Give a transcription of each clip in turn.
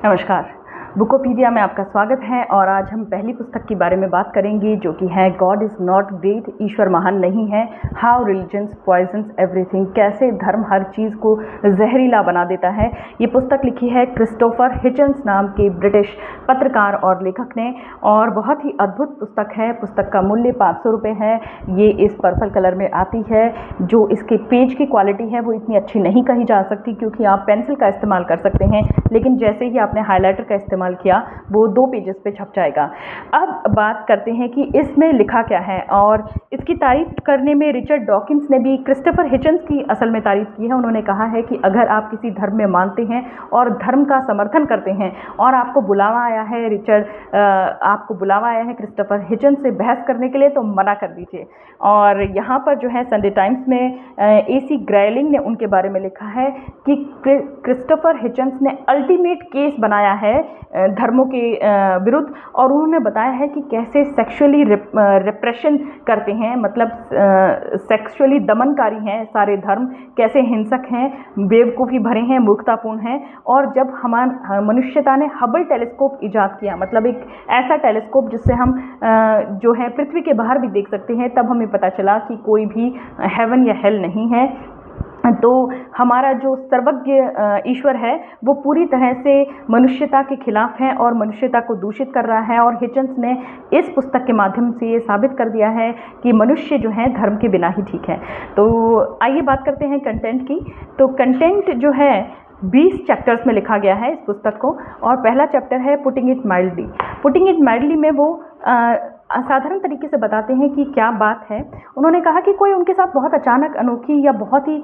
नमस्कार। बुकोपीडिया में आपका स्वागत है और आज हम पहली पुस्तक के बारे में बात करेंगे जो कि है गॉड इज़ नॉट ग्रेट, ईश्वर महान नहीं है। हाउ रिलीजन्स पॉइजन्स एवरीथिंग, कैसे धर्म हर चीज़ को जहरीला बना देता है। ये पुस्तक लिखी है क्रिस्टोफर हिचन्स नाम के ब्रिटिश पत्रकार और लेखक ने और बहुत ही अद्भुत पुस्तक है। पुस्तक का मूल्य 500 रुपये है। ये इस पर्पल कलर में आती है। जो इसके पेज की क्वालिटी है वो इतनी अच्छी नहीं कही जा सकती क्योंकि आप पेंसिल का इस्तेमाल कर सकते हैं, लेकिन जैसे ही आपने हाइलाइटर का इस्तेमाल किया वो 2 पेजेस पे छप जाएगा। अब बात करते हैं कि इसमें लिखा क्या है और इसकी तारीफ करने में रिचर्ड डॉकिंस ने भी क्रिस्टोफर हिचन्स की असल में तारीफ की है। उन्होंने कहा है कि अगर आप किसी धर्म में मानते हैं और धर्म का समर्थन करते हैं और आपको बुलावा आया है आपको बुलावा आया है क्रिस्टोफर हिचन्स से बहस करने के लिए, तो मना कर दीजिए। और यहाँ पर जो है संडे टाइम्स में AC ग्रायलिंग ने उनके बारे में लिखा है कि क्रिस्टोफर हिचन्स ने अल्टीमेट केस बनाया है धर्मों के विरुद्ध और उन्होंने बताया है कि कैसे सेक्सुअली रिप्रेशन करते हैं, मतलब सेक्सुअली दमनकारी हैं सारे धर्म, कैसे हिंसक हैं, बेवकूफ़ी भरे हैं, मूर्खतापूर्ण हैं। और जब मनुष्यता ने हबल टेलीस्कोप इजाद किया, मतलब एक ऐसा टेलीस्कोप जिससे हम जो है पृथ्वी के बाहर भी देख सकते हैं, तब हमें पता चला कि कोई भी हेवन या हेल नहीं है। तो हमारा जो सर्वज्ञ ईश्वर है वो पूरी तरह से मनुष्यता के खिलाफ है और मनुष्यता को दूषित कर रहा है। और हिचन्स ने इस पुस्तक के माध्यम से ये साबित कर दिया है कि मनुष्य जो है धर्म के बिना ही ठीक है। तो आइए बात करते हैं कंटेंट की। तो कंटेंट जो है 20 चैप्टर्स में लिखा गया है इस पुस्तक को और पहला चैप्टर है putting it mildly. Putting it mildly में वो असाधारण तरीके से बताते हैं कि क्या बात है। उन्होंने कहा कि कोई उनके साथ बहुत अचानक अनोखी या बहुत ही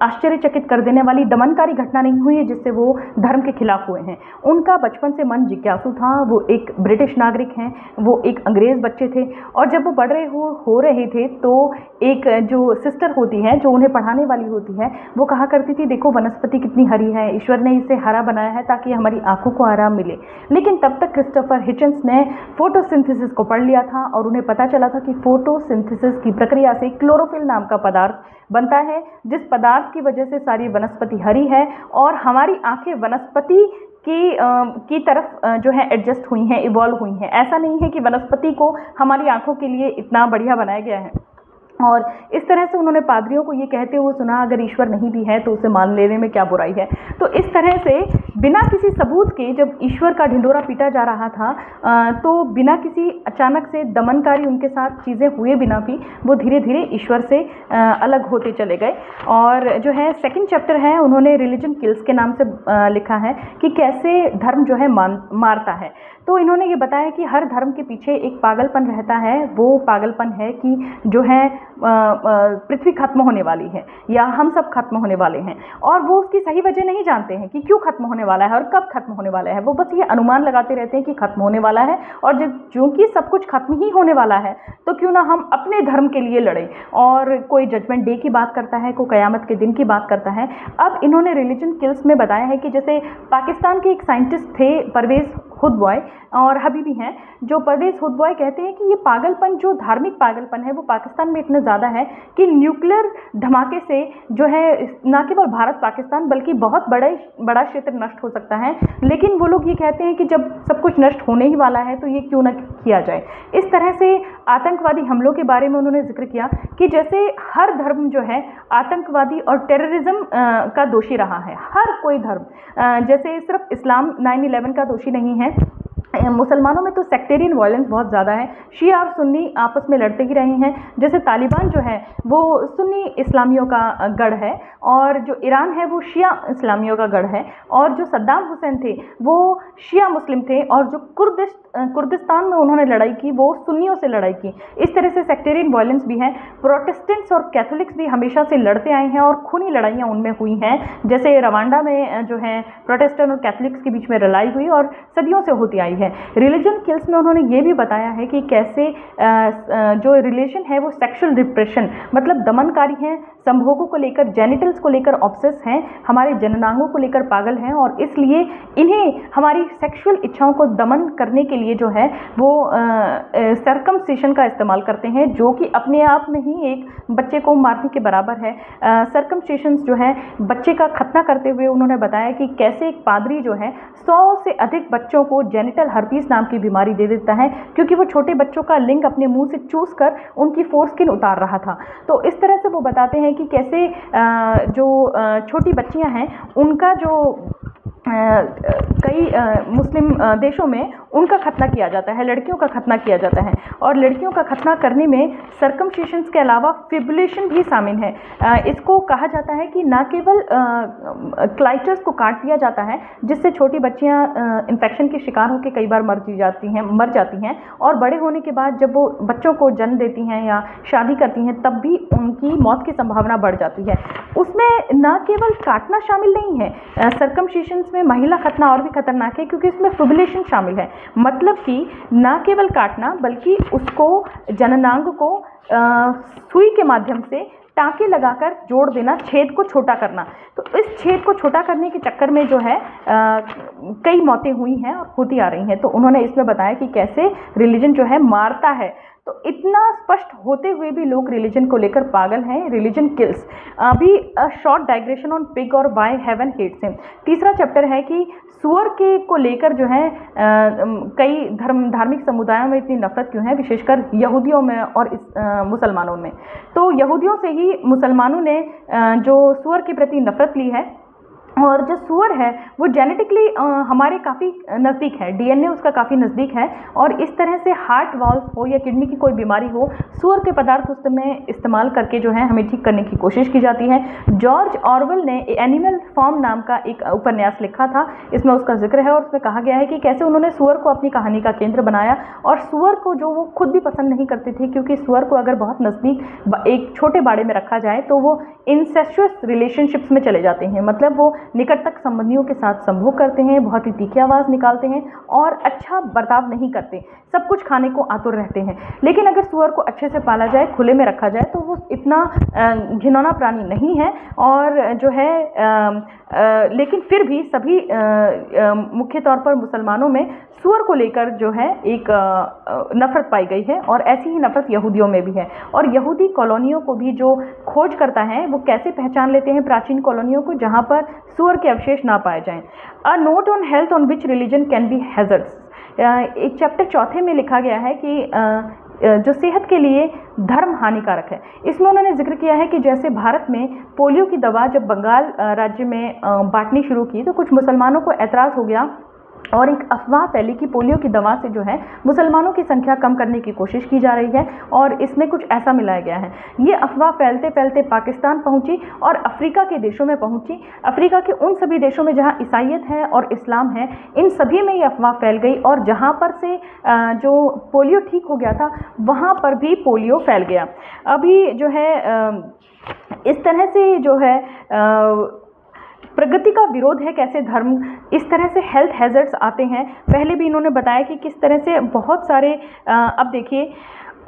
आश्चर्यचकित कर देने वाली दमनकारी घटना नहीं हुई है जिससे वो धर्म के खिलाफ हुए हैं। उनका बचपन से मन जिज्ञासु था। वो एक ब्रिटिश नागरिक हैं, वो एक अंग्रेज़ बच्चे थे और जब वो बड़ रहे हो रहे थे तो एक जो सिस्टर होती है जो उन्हें पढ़ाने वाली होती है वो कहा करती थी, देखो वनस्पति कितनी हरी है, ईश्वर ने इसे हरा बनाया है ताकि हमारी आंखों को आराम मिले। लेकिन तब तक क्रिस्टोफर हिचन्स ने फोटोसिंथेसिस को पढ़ लिया था और उन्हें पता चला था कि फोटोसिंथेसिस की प्रक्रिया से क्लोरोफिल नाम का पदार्थ बनता है, जिस पदार्थ की वजह से सारी वनस्पति हरी है और हमारी आंखें वनस्पति की तरफ जो है एडजस्ट हुई हैं, इवॉल्व हुई हैं। ऐसा नहीं है कि वनस्पति को हमारी आंखों के लिए इतना बढ़िया बनाया गया है। और इस तरह से उन्होंने पादरियों को ये कहते हुए सुना, अगर ईश्वर नहीं भी है तो उसे मान लेने में क्या बुराई है। तो इस तरह से बिना किसी सबूत के जब ईश्वर का ढिंढोरा पीटा जा रहा था तो बिना किसी अचानक से दमनकारी उनके साथ चीज़ें हुए बिना भी वो धीरे धीरे ईश्वर से अलग होते चले गए। और जो है सेकंड चैप्टर है उन्होंने रिलीजन किल्स के नाम से लिखा है कि कैसे धर्म जो है मारता है। तो इन्होंने ये बताया कि हर धर्म के पीछे एक पागलपन रहता है। वो पागलपन है कि जो है पृथ्वी खत्म होने वाली है या हम सब खत्म होने वाले हैं और वो उसकी सही वजह नहीं जानते हैं कि क्यों खत्म होने वाला है और कब खत्म होने वाला है। वो बस ये अनुमान लगाते रहते हैं कि खत्म होने वाला है और जब चूंकि सब कुछ खत्म ही होने वाला है तो क्यों ना हम अपने धर्म के लिए लड़ें। और कोई जजमेंट डे की बात करता है, कोई क़यामत के दिन की बात करता है। अब इन्होंने रिलीजन किल्स में बताया है कि जैसे पाकिस्तान के एक साइंटिस्ट थे परवेज़ हुदबॉय और हबीबी हैं, जो परवेज़ हुदबॉय कहते हैं कि ये पागलपन, जो धार्मिक पागलपन है वो पाकिस्तान में इतना ज़्यादा है कि न्यूक्लियर धमाके से जो है न केवल भारत पाकिस्तान बल्कि बहुत बड़ा क्षेत्र नष्ट हो सकता है। लेकिन वो लोग ये कहते हैं कि जब सब कुछ नष्ट होने ही वाला है तो ये क्यों ना किया जाए। इस तरह से आतंकवादी हमलों के बारे में उन्होंने जिक्र किया कि जैसे हर धर्म जो है आतंकवादी और टेररिज्म का दोषी रहा है, हर कोई धर्म। जैसे सिर्फ इस्लाम 9/11 का दोषी नहीं है, मुसलमानों में तो सेक्टेरियन वायलेंस बहुत ज़्यादा है। शिया और सुन्नी आपस में लड़ते ही रहे हैं। जैसे तालिबान जो है वो सुन्नी इस्लामियों का गढ़ है और जो ईरान है वो शिया इस्लामियों का गढ़ है और जो सद्दाम हुसैन थे वो शिया मुस्लिम थे और जो कुर्दिस्तान में उन्होंने लड़ाई की वो सुन्नियों से लड़ाई की। इस तरह से सेक्टेरियन वायलेंस भी है। प्रोटेस्टेंट्स और कैथोलिक्स भी हमेशा से लड़ते आए हैं और खूनी लड़ाइयाँ उनमें हुई हैं। जैसे रवांडा में जो है प्रोटेस्टेंट और कैथोलिक्स के बीच में लड़ाई हुई और सदियों से होती आई है। रिलीजन किल्स में उन्होंने ये भी बताया है कि कैसे जो रिलीजन है वो सेक्सुअल रिप्रेशन मतलब दमनकारी है, संभोगों को लेकर, जेनिटल्स को लेकर ऑब्सेस हैं, हमारे जननांगों को लेकर पागल हैं और इसलिए इन्हें हमारी सेक्सुअल इच्छाओं को दमन करने के लिए जो है वो सर्कमसिशन का इस्तेमाल करते हैं, जो कि अपने आप में ही एक बच्चे को मारने के बराबर है। सर्कमसिशंस जो है बच्चे का खतना करते हुए उन्होंने बताया कि कैसे एक पादरी जो है 100 से अधिक बच्चों को जेनिटल हर्पीस नाम की बीमारी दे देता है, क्योंकि वो छोटे बच्चों का लिंग अपने मुंह से चूस कर उनकी फोरस्किन उतार रहा था। तो इस तरह से वो बताते हैं कि कैसे जो छोटी बच्चियां हैं उनका जो कई मुस्लिम देशों में उनका खतना किया जाता है, लड़कियों का खतना किया जाता है और लड़कियों का खतना करने में सर्कमसिशंस के अलावा फिब्युलेशन भी शामिल है। इसको कहा जाता है कि ना केवल क्लाइटस को काट दिया जाता है जिससे छोटी बच्चियां इन्फेक्शन के शिकार होकर कई बार मर जाती हैं और बड़े होने के बाद जब वो बच्चों को जन्म देती हैं या शादी करती हैं तब भी उनकी मौत की संभावना बढ़ जाती है। उसमें ना केवल काटना शामिल नहीं है, सर्कमसिशंस में महिला खतना और भी खतरनाक है क्योंकि इसमें फिब्युलेशन शामिल है, मतलब कि ना केवल काटना बल्कि उसको जननांग को सुई के माध्यम से टाँके लगाकर जोड़ देना, छेद को छोटा करना। तो इस छेद को छोटा करने के चक्कर में जो है कई मौतें हुई हैं और होती आ रही हैं। तो उन्होंने इसमें बताया कि कैसे रिलीजन जो है मारता है। तो इतना स्पष्ट होते हुए भी लोग रिलीजन को लेकर पागल हैं। Religion kills. अभी शॉर्ट डाइग्रेशन ऑन पिग और वाई हेवन हेट्स हिम। तीसरा चैप्टर है कि सुअर के को लेकर जो है कई धार्मिक समुदायों में इतनी नफरत क्यों है, विशेषकर यहूदियों में और मुसलमानों में। तो यहूदियों से ही मुसलमानों ने जो सुअर के प्रति नफरत ली है और जो सुअर है वो जेनेटिकली हमारे काफ़ी नज़दीक है, डीएनए उसका काफ़ी नज़दीक है और इस तरह से हार्ट वाल्व हो या किडनी की कोई बीमारी हो, सुअर के पदार्थ उसमें इस्तेमाल करके जो है हमें ठीक करने की कोशिश की जाती है। जॉर्ज ऑरवेल ने एनिमल फॉर्म नाम का एक उपन्यास लिखा था, इसमें उसका जिक्र है और उसमें कहा गया है कि कैसे उन्होंने सुअर को अपनी कहानी का केंद्र बनाया और सुअर को जो वो खुद भी पसंद नहीं करते थे, क्योंकि सुअर को अगर बहुत नज़दीक एक छोटे बाड़े में रखा जाए तो वो इंसेस्चुअस रिलेशनशिप्स में चले जाते हैं, मतलब वो निकट तक संबंधियों के साथ संभोग करते हैं, बहुत ही तीखी आवाज़ निकालते हैं और अच्छा बर्ताव नहीं करते, सब कुछ खाने को आतुर रहते हैं। लेकिन अगर सुअर को अच्छे से पाला जाए, खुले में रखा जाए तो वो इतना घिनौना प्राणी नहीं है और जो है लेकिन फिर भी सभी मुख्य तौर पर मुसलमानों में सुअर को लेकर जो है एक नफरत पाई गई है और ऐसी ही नफरत यहूदियों में भी है। और यहूदी कॉलोनियों को भी जो खोज करता है वो कैसे पहचान लेते हैं प्राचीन कॉलोनियों को जहाँ पर सुअर के अवशेष ना पाए जाएं। A note on health on which religion can be hazards. एक चैप्टर चौथे में लिखा गया है कि जो सेहत के लिए धर्म हानिकारक है। इसमें उन्होंने जिक्र किया है कि जैसे भारत में पोलियो की दवा जब बंगाल राज्य में बांटनी शुरू की तो कुछ मुसलमानों को ऐतराज़ हो गया और एक अफवाह फैली कि पोलियो की दवा से जो है मुसलमानों की संख्या कम करने की कोशिश की जा रही है और इसमें कुछ ऐसा मिलाया गया है। ये अफवाह फैलते फैलते पाकिस्तान पहुंची और अफ्रीका के देशों में पहुंची। अफ्रीका के उन सभी देशों में जहां ईसाईयत है और इस्लाम है, इन सभी में ये अफवाह फैल गई और जहां पर से जो पोलियो ठीक हो गया था वहां पर भी पोलियो फैल गया। अभी जो है इस तरह से जो है प्रगति का विरोध है, कैसे धर्म इस तरह से हेल्थ हैजर्ड्स आते हैं। पहले भी इन्होंने बताया कि किस तरह से बहुत सारे अब देखिए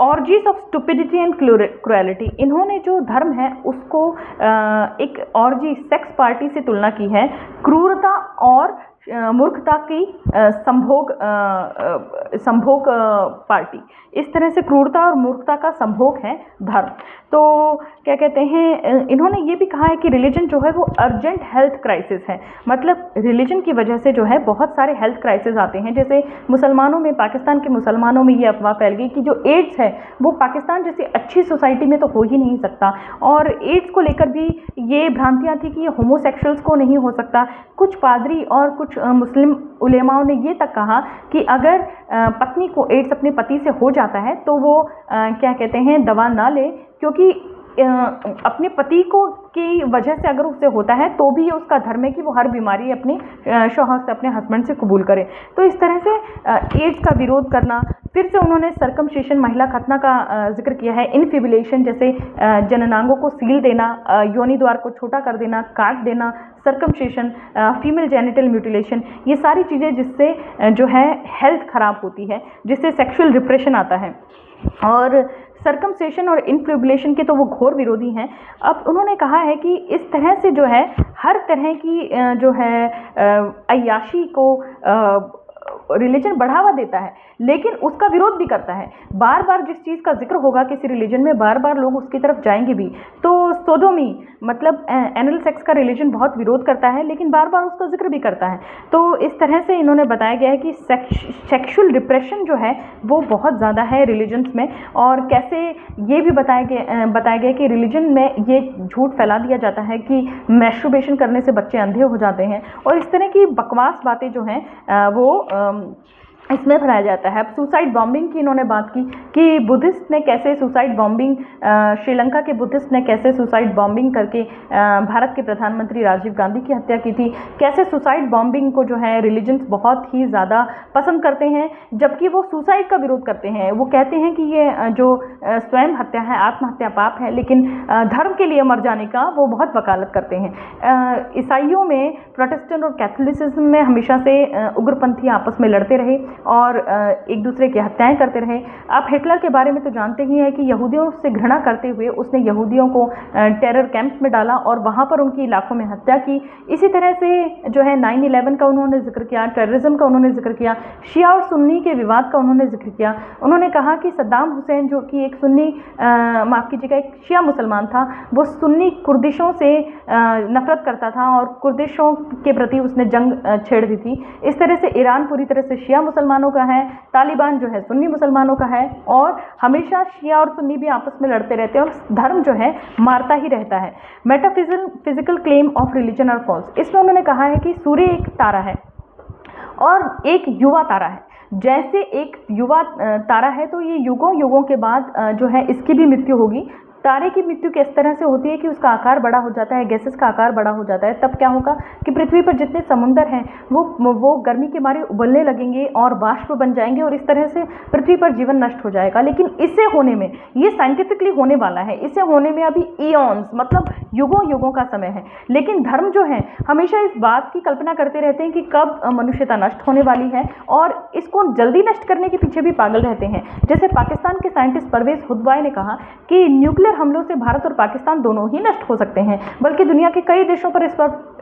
ऑर्जीज ऑफ स्टुपिडिटी एंड क्रुएलिटी। इन्होंने जो धर्म है उसको एक ऑर्जी सेक्स पार्टी से तुलना की है, क्रूरता और मूर्खता की संभोग पार्टी। इस तरह से क्रूरता और मूर्खता का संभोग है धर्म। तो क्या कहते हैं, इन्होंने ये भी कहा है कि रिलीजन जो है वो अर्जेंट हेल्थ क्राइसिस है, मतलब रिलीजन की वजह से जो है बहुत सारे हेल्थ क्राइसिस आते हैं। जैसे मुसलमानों में, पाकिस्तान के मुसलमानों में ये अफवाह फैल गई कि जो एड्स है वो पाकिस्तान जैसी अच्छी सोसाइटी में तो हो ही नहीं सकता और एड्स को लेकर भी ये भ्रांतियाँ थी कि ये होमोसेक्सुअल्स को नहीं हो सकता। कुछ पादरी और कुछ मुस्लिम उलेमाओं ने ये तक कहा कि अगर पत्नी को एड्स अपने पति से हो जाता है तो वो क्या कहते हैं दवा ना ले, क्योंकि अपने पति को की वजह से अगर उससे होता है तो भी ये उसका धर्म है कि वो हर बीमारी अपने शौहर से, अपने हस्बैंड से कबूल करे। तो इस तरह से एड्स का विरोध करना। फिर से उन्होंने सर्कमसिशन, महिला खतना का जिक्र किया है। इनफिबुलेशन जैसे जननांगों को सील देना, योनि द्वार को छोटा कर देना, काट देना, सर्कमसिशन, फीमेल जेनिटल म्यूटिलेशन, ये सारी चीज़ें जिससे जो है हेल्थ खराब होती है, जिससे सेक्सुअल डिप्रेशन आता है। और सर्कमसिशन और इनफिबुलेशन के तो वो घोर विरोधी हैं। अब उन्होंने कहा है कि इस तरह से जो है हर तरह की जो है अय्याशी को रिलीजन बढ़ावा देता है, लेकिन उसका विरोध भी करता है। बार बार जिस चीज़ का जिक्र होगा किसी रिलीजन में, बार बार लोग उसकी तरफ जाएंगे भी। तो सोडोमी मतलब एनल सेक्स का रिलीजन बहुत विरोध करता है, लेकिन बार बार उसका जिक्र भी करता है। तो इस तरह से इन्होंने बताया गया है कि सेक्सुअल डिप्रेशन जो है वो बहुत ज़्यादा है रिलीजन्स में। और कैसे ये भी बताया गया कि रिलीजन में ये झूठ फैला दिया जाता है कि मैस्टरबेशन करने से बच्चे अंधे हो जाते हैं, और इस तरह की बकवास बातें जो हैं वो इसमें फैलाया जाता है। अब सुसाइड बॉम्बिंग की इन्होंने बात की कि बुद्धिस्ट ने कैसे सुसाइड बॉम्बिंग, श्रीलंका के बुद्धिस्ट ने कैसे सुसाइड बॉम्बिंग करके भारत के प्रधानमंत्री राजीव गांधी की हत्या की थी। कैसे सुसाइड बॉम्बिंग को जो है रिलीजन्स बहुत ही ज़्यादा पसंद करते हैं, जबकि वो सुसाइड का विरोध करते हैं। वो कहते हैं कि ये जो स्वयं हत्या है, आत्महत्या पाप है, लेकिन धर्म के लिए मर जाने का वो बहुत वकालत करते हैं। ईसाइयों में, प्रोटेस्टेंट और कैथोलिसिज्म में हमेशा से उग्रपंथी आपस में लड़ते रहे और एक दूसरे की हत्याएं करते रहे। आप हिटलर के बारे में तो जानते ही हैं कि यहूदियों से घृणा करते हुए उसने यहूदियों को टेरर कैंप्स में डाला और वहाँ पर उनकी लाखों में हत्या की। इसी तरह से जो है 9/11 का उन्होंने जिक्र किया, टेररिज्म का उन्होंने जिक्र किया, शिया और सुन्नी के विवाद का उन्होंने जिक्र किया। उन्होंने कहा कि सद्दाम हुसैन जो कि एक सुन्नी माफ़ कीजिएगा एक शिया मुसलमान था, वो सुन्नी कुर्दिशों से नफरत करता था और कुर्दिशों के प्रति उसने जंग छेड़ दी थी। इस तरह से ईरान पूरी तरह से शिया मुसलमानों का है, तालिबान जो है सुन्नी मुसलमानों का है, और हमेशा शिया और सुन्नी भी आपस में लड़ते रहते हैं और धर्म जो है मारता ही रहता है। मेटाफिजिकल क्लेम ऑफ रिलीजन और फॉल्स, इसमें उन्होंने कहा है कि सूर्य एक तारा है और एक युवा तारा है। जैसे एक युवा तारा है तो ये युगों युगों के बाद जो है इसकी भी मृत्यु होगी। तारे की मृत्यु किस तरह से होती है कि उसका आकार बड़ा हो जाता है, गैसेस का आकार बड़ा हो जाता है। तब क्या होगा कि पृथ्वी पर जितने समुंदर हैं वो गर्मी के मारे उबलने लगेंगे और वाष्प बन जाएंगे और इस तरह से पृथ्वी पर जीवन नष्ट हो जाएगा। लेकिन इसे होने में, ये साइंटिफिकली होने वाला है, इसे होने में अभी ईयॉन्स मतलब युगों युगों का समय है। लेकिन धर्म जो है हमेशा इस बात की कल्पना करते रहते हैं कि कब मनुष्यता नष्ट होने वाली है और इसको जल्दी नष्ट करने के पीछे भी पागल रहते हैं। जैसे पाकिस्तान के साइंटिस्ट परवेज हुदवाई ने कहा कि न्यूक्लियर हमलों से भारत और पाकिस्तान दोनों ही नष्ट हो सकते हैं, बल्कि दुनिया के कई देशों पर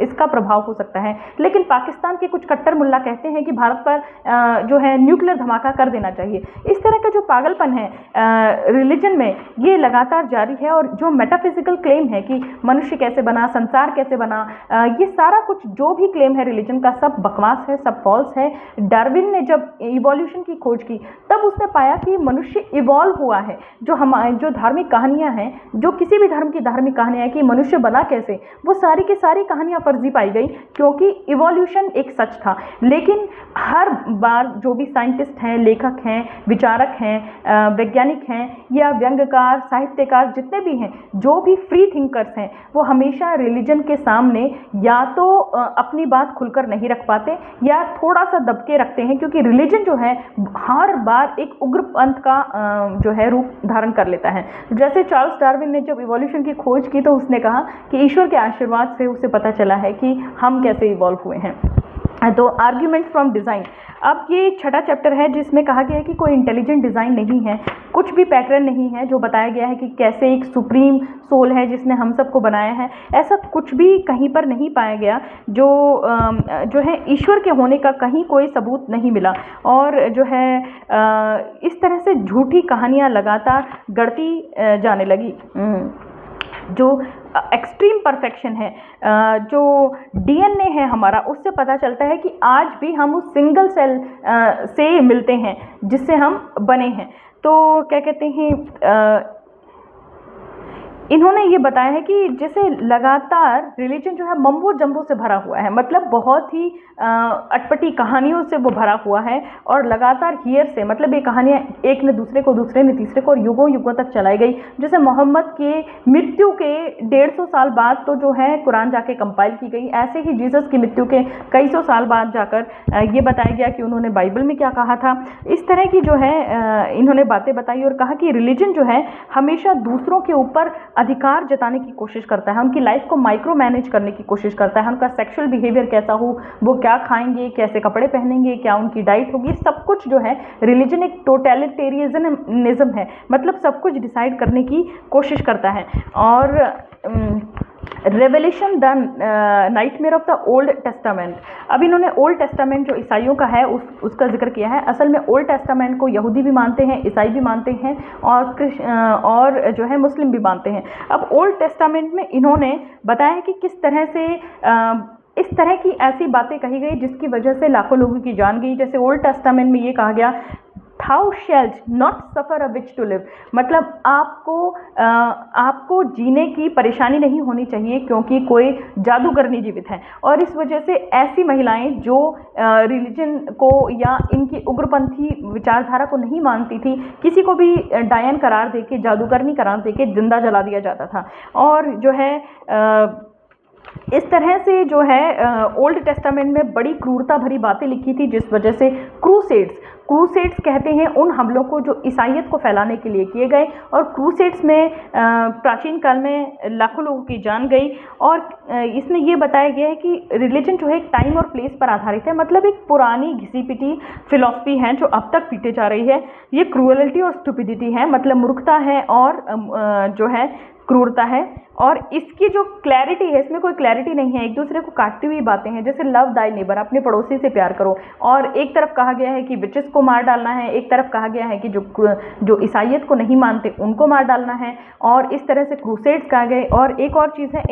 इसका प्रभाव हो सकता है। लेकिन पाकिस्तान के कुछ कट्टर मुल्ला कहते हैं कि भारत पर जो है न्यूक्लियर धमाका कर देना चाहिए। इस तरह का जो पागलपन है रिलीजन में ये लगातार जारी है। और जो मेटाफिजिकल क्लेम है कि मनुष्य कैसे बना, संसार कैसे बना, ये सारा कुछ जो भी क्लेम है रिलीजन का सब बकवास है, सब फॉल्स है। डार्विन ने जब इवोल्यूशन की खोज की तब उसने पाया कि मनुष्य इवॉल्व हुआ है। जो धार्मिक कहानियां हैं, जो किसी भी धर्म की धार्मिक कहानियां हैं कि मनुष्य बना कैसे, वो सारी की सारी कहानियां फर्जी पाई गई क्योंकि इवोल्यूशन एक सच था। लेकिन हर बार जो भी साइंटिस्ट हैं, लेखक हैं, विचारक हैं, वैज्ञानिक हैं या व्यंग्यकार, साहित्यकार जितने भी हैं, जो भी फ्री थिंकर्स हैं, वो हमेशा रिलीजन के सामने या तो अपनी बात खुलकर नहीं रख पाते या थोड़ा सा दबके रखते हैं, क्योंकि रिलीजन जो है हर बार एक उग्रपंथ का जो है रूप धारण कर लेता है। जैसे चार्ल्स डार्विन ने जब इवोल्यूशन की खोज की तो उसने कहा कि ईश्वर के आशीर्वाद से उसे पता चला है कि हम कैसे इवॉल्व हुए हैं। तो आर्ग्यूमेंट फ्रॉम डिज़ाइन, अब ये छठा चैप्टर है जिसमें कहा गया है कि कोई इंटेलिजेंट डिज़ाइन नहीं है, कुछ भी पैटर्न नहीं है जो बताया गया है कि कैसे एक सुप्रीम सोल है जिसने हम सबको बनाया है। ऐसा कुछ भी कहीं पर नहीं पाया गया। जो है ईश्वर के होने का कहीं कोई सबूत नहीं मिला। और जो है इस तरह से झूठी कहानियाँ लगातार गढ़ती जाने लगी। जो एक्सट्रीम परफेक्शन है, जो डीएनए है हमारा, उससे पता चलता है कि आज भी हम उस सिंगल सेल से मिलते हैं जिससे हम बने हैं। तो क्या कहते हैं, इन्होंने ये बताया है कि जैसे लगातार रिलीजन जो है मम्बो जम्बो से भरा हुआ है, मतलब बहुत ही अटपटी कहानियों से वो भरा हुआ है और लगातार हियर से, मतलब ये कहानियाँ एक ने दूसरे को, दूसरे ने तीसरे को, और युगों युगों तक चलाई गई। जैसे मोहम्मद के मृत्यु के 150 साल बाद तो जो है कुरान जाके कंपाइल की गई, ऐसे ही जीसस की मृत्यु के कई सौ साल बाद जाकर ये बताया गया कि उन्होंने बाइबल में क्या कहा था। इस तरह की जो है इन्होंने बातें बताई और कहा कि रिलीजन जो है हमेशा दूसरों के ऊपर अधिकार जताने की कोशिश करता है, उनकी लाइफ को माइक्रो मैनेज करने की कोशिश करता है, उनका सेक्सुअल बिहेवियर कैसा हो, वो क्या खाएंगे, कैसे कपड़े पहनेंगे, क्या उनकी डाइट होगी, सब कुछ जो है रिलीजन एक टोटलिटेरियनिज्म है, मतलब सब कुछ डिसाइड करने की कोशिश करता है। और revelation the nightmare of the old testament, अब इन्होंने ओल्ड टेस्टामेंट जो ईसाइयों का है उसका जिक्र किया है। असल में ओल्ड टेस्टामेंट को यहूदी भी मानते हैं, ईसाई भी मानते हैं और जो है मुस्लिम भी मानते हैं। अब ओल्ड टेस्टामेंट में इन्होंने बताया है कि किस तरह से इस तरह की ऐसी बातें कही गई जिसकी वजह से लाखों लोगों की जान गई। जैसे ओल्ड टेस्टामेंट में ये कहा गया, Thou shalt not suffer a witch to live, मतलब आपको जीने की परेशानी नहीं होनी चाहिए क्योंकि कोई जादूगरनी जीवित है। और इस वजह से ऐसी महिलाएं जो रिलीजन को या इनकी उग्रपंथी विचारधारा को नहीं मानती थी, किसी को भी डायन करार देके, जादूगरनी करार देके जिंदा जला दिया जाता था। और जो है इस तरह से जो है ओल्ड टेस्टामेंट में बड़ी क्रूरता भरी बातें लिखी थी, जिस वजह से क्रूसेड्स कहते हैं उन हमलों को जो ईसाइयत को फैलाने के लिए किए गए। और क्रूसेड्स में प्राचीन काल में लाखों लोगों की जान गई। और इसमें यह बताया गया है कि रिलीजन जो है एक टाइम और प्लेस पर आधारित है, मतलब एक पुरानी घिसी पिटी फिलॉसफी है जो अब तक पीटे जा रही है। ये क्रूअलिटी और स्टुपिडिटी है, मतलब मूर्खता है और जो है क्रूरता है। और इसकी जो क्लैरिटी है, इसमें कोई क्लैरिटी नहीं है, एक दूसरे को काटती हुई बातें हैं। जैसे लव दाई नेबर, अपने पड़ोसी से प्यार करो, और एक तरफ कहा गया है कि विचेस को मार डालना है, एक तरफ कहा गया है कि जो ईसाइयत को नहीं मानते उनको मार डालना है। और इस तरह से क्रूसेड्स कहा गए। और एक और चीज़ है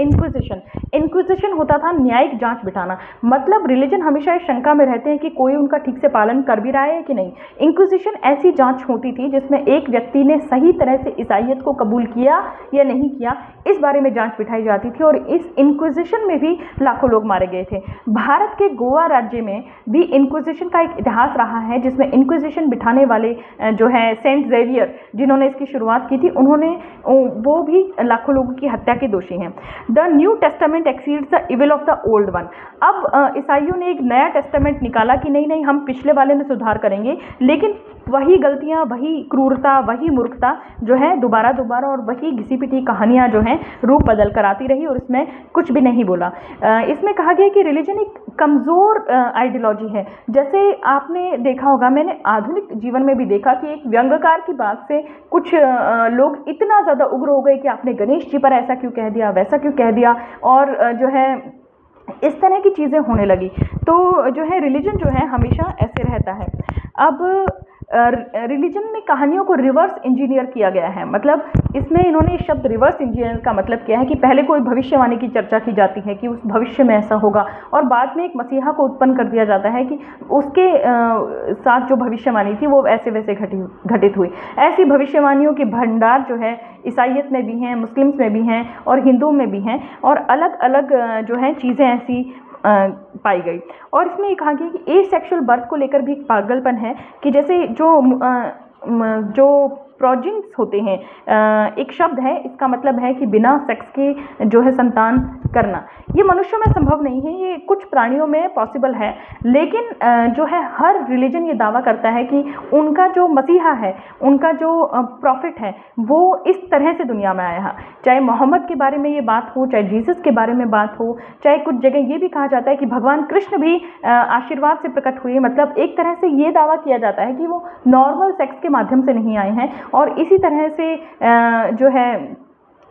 इंक्विजिशन होता था न्यायिक जांच बिठाना, मतलब रिलीजन हमेशा इस शंका में रहते हैं कि कोई उनका ठीक से पालन कर भी रहा है कि नहीं। इंक्विजिशन ऐसी जांच होती थी जिसमें एक व्यक्ति ने सही तरह से ईसाइयत को कबूल किया या नहीं किया, इस बारे में जांच बिठाई जाती थी। और इस इंक्विजिशन में भी लाखों लोग मारे गए थे। भारत के गोवा राज्य में भी इंक्विजिशन का एक इतिहास रहा है, जिसमें इंक्विजिशन बिठाने वाले जो है सेंट जेवियर, जिन्होंने इसकी शुरुआत की थी, वो भी लाखों लोगों की हत्या के दोषी हैं। The new testament exceeds the evil of the old one. अब ईसाइयों ने एक नया टेस्टामेंट निकाला कि नहीं हम पिछले वाले में सुधार करेंगे, लेकिन वही गलतियां, वही क्रूरता, वही मूर्खता जो है दोबारा और वही घिसी पिटी कहानियां जो हैं रूप बदल कर आती रही और इसमें कुछ भी नहीं बोला। इसमें कहा गया कि रिलीजन एक कमज़ोर आइडियोलॉजी है। जैसे आपने देखा होगा, मैंने आधुनिक जीवन में भी देखा कि एक व्यंग्यकार की बात से कुछ लोग इतना ज़्यादा उग्र हो गए कि आपने गणेश जी पर ऐसा क्यों कह दिया, वैसा क्यों कह दिया, और जो है इस तरह की चीज़ें होने लगी। तो जो है रिलीजन जो है हमेशा ऐसे रहता है। अब रिलीजन में कहानियों को रिवर्स इंजीनियर किया गया है, मतलब इसमें इन्होंने शब्द रिवर्स इंजीनियर का मतलब किया है कि पहले कोई भविष्यवाणी की चर्चा की जाती है कि उस भविष्य में ऐसा होगा, और बाद में एक मसीहा को उत्पन्न कर दिया जाता है कि उसके साथ जो भविष्यवाणी थी वो ऐसे वैसे घटित हुई। ऐसी भविष्यवाणियों के भंडार जो है ईसाइयत में भी हैं, मुस्लिम्स में भी हैं और हिंदुओं में भी हैं, और अलग अलग जो है चीज़ें ऐसी पाई गई। और इसमें ये कहा गया कि एसेक्सुअल बर्थ को लेकर भी एक पागलपन है कि जैसे जो प्रोजिन्स होते हैं, एक शब्द है, इसका मतलब है कि बिना सेक्स के जो है संतान करना। ये मनुष्यों में संभव नहीं है, ये कुछ प्राणियों में पॉसिबल है, लेकिन जो है हर रिलीजन ये दावा करता है कि उनका जो मसीहा है, उनका जो प्रॉफिट है, वो इस तरह से दुनिया में आया है। चाहे मोहम्मद के बारे में ये बात हो, चाहे जीसस के बारे में बात हो, चाहे कुछ जगह ये भी कहा जाता है कि भगवान कृष्ण भी आशीर्वाद से प्रकट हुए, मतलब एक तरह से ये दावा किया जाता है कि वो नॉर्मल सेक्स के माध्यम से नहीं आए हैं। और इसी तरह से जो है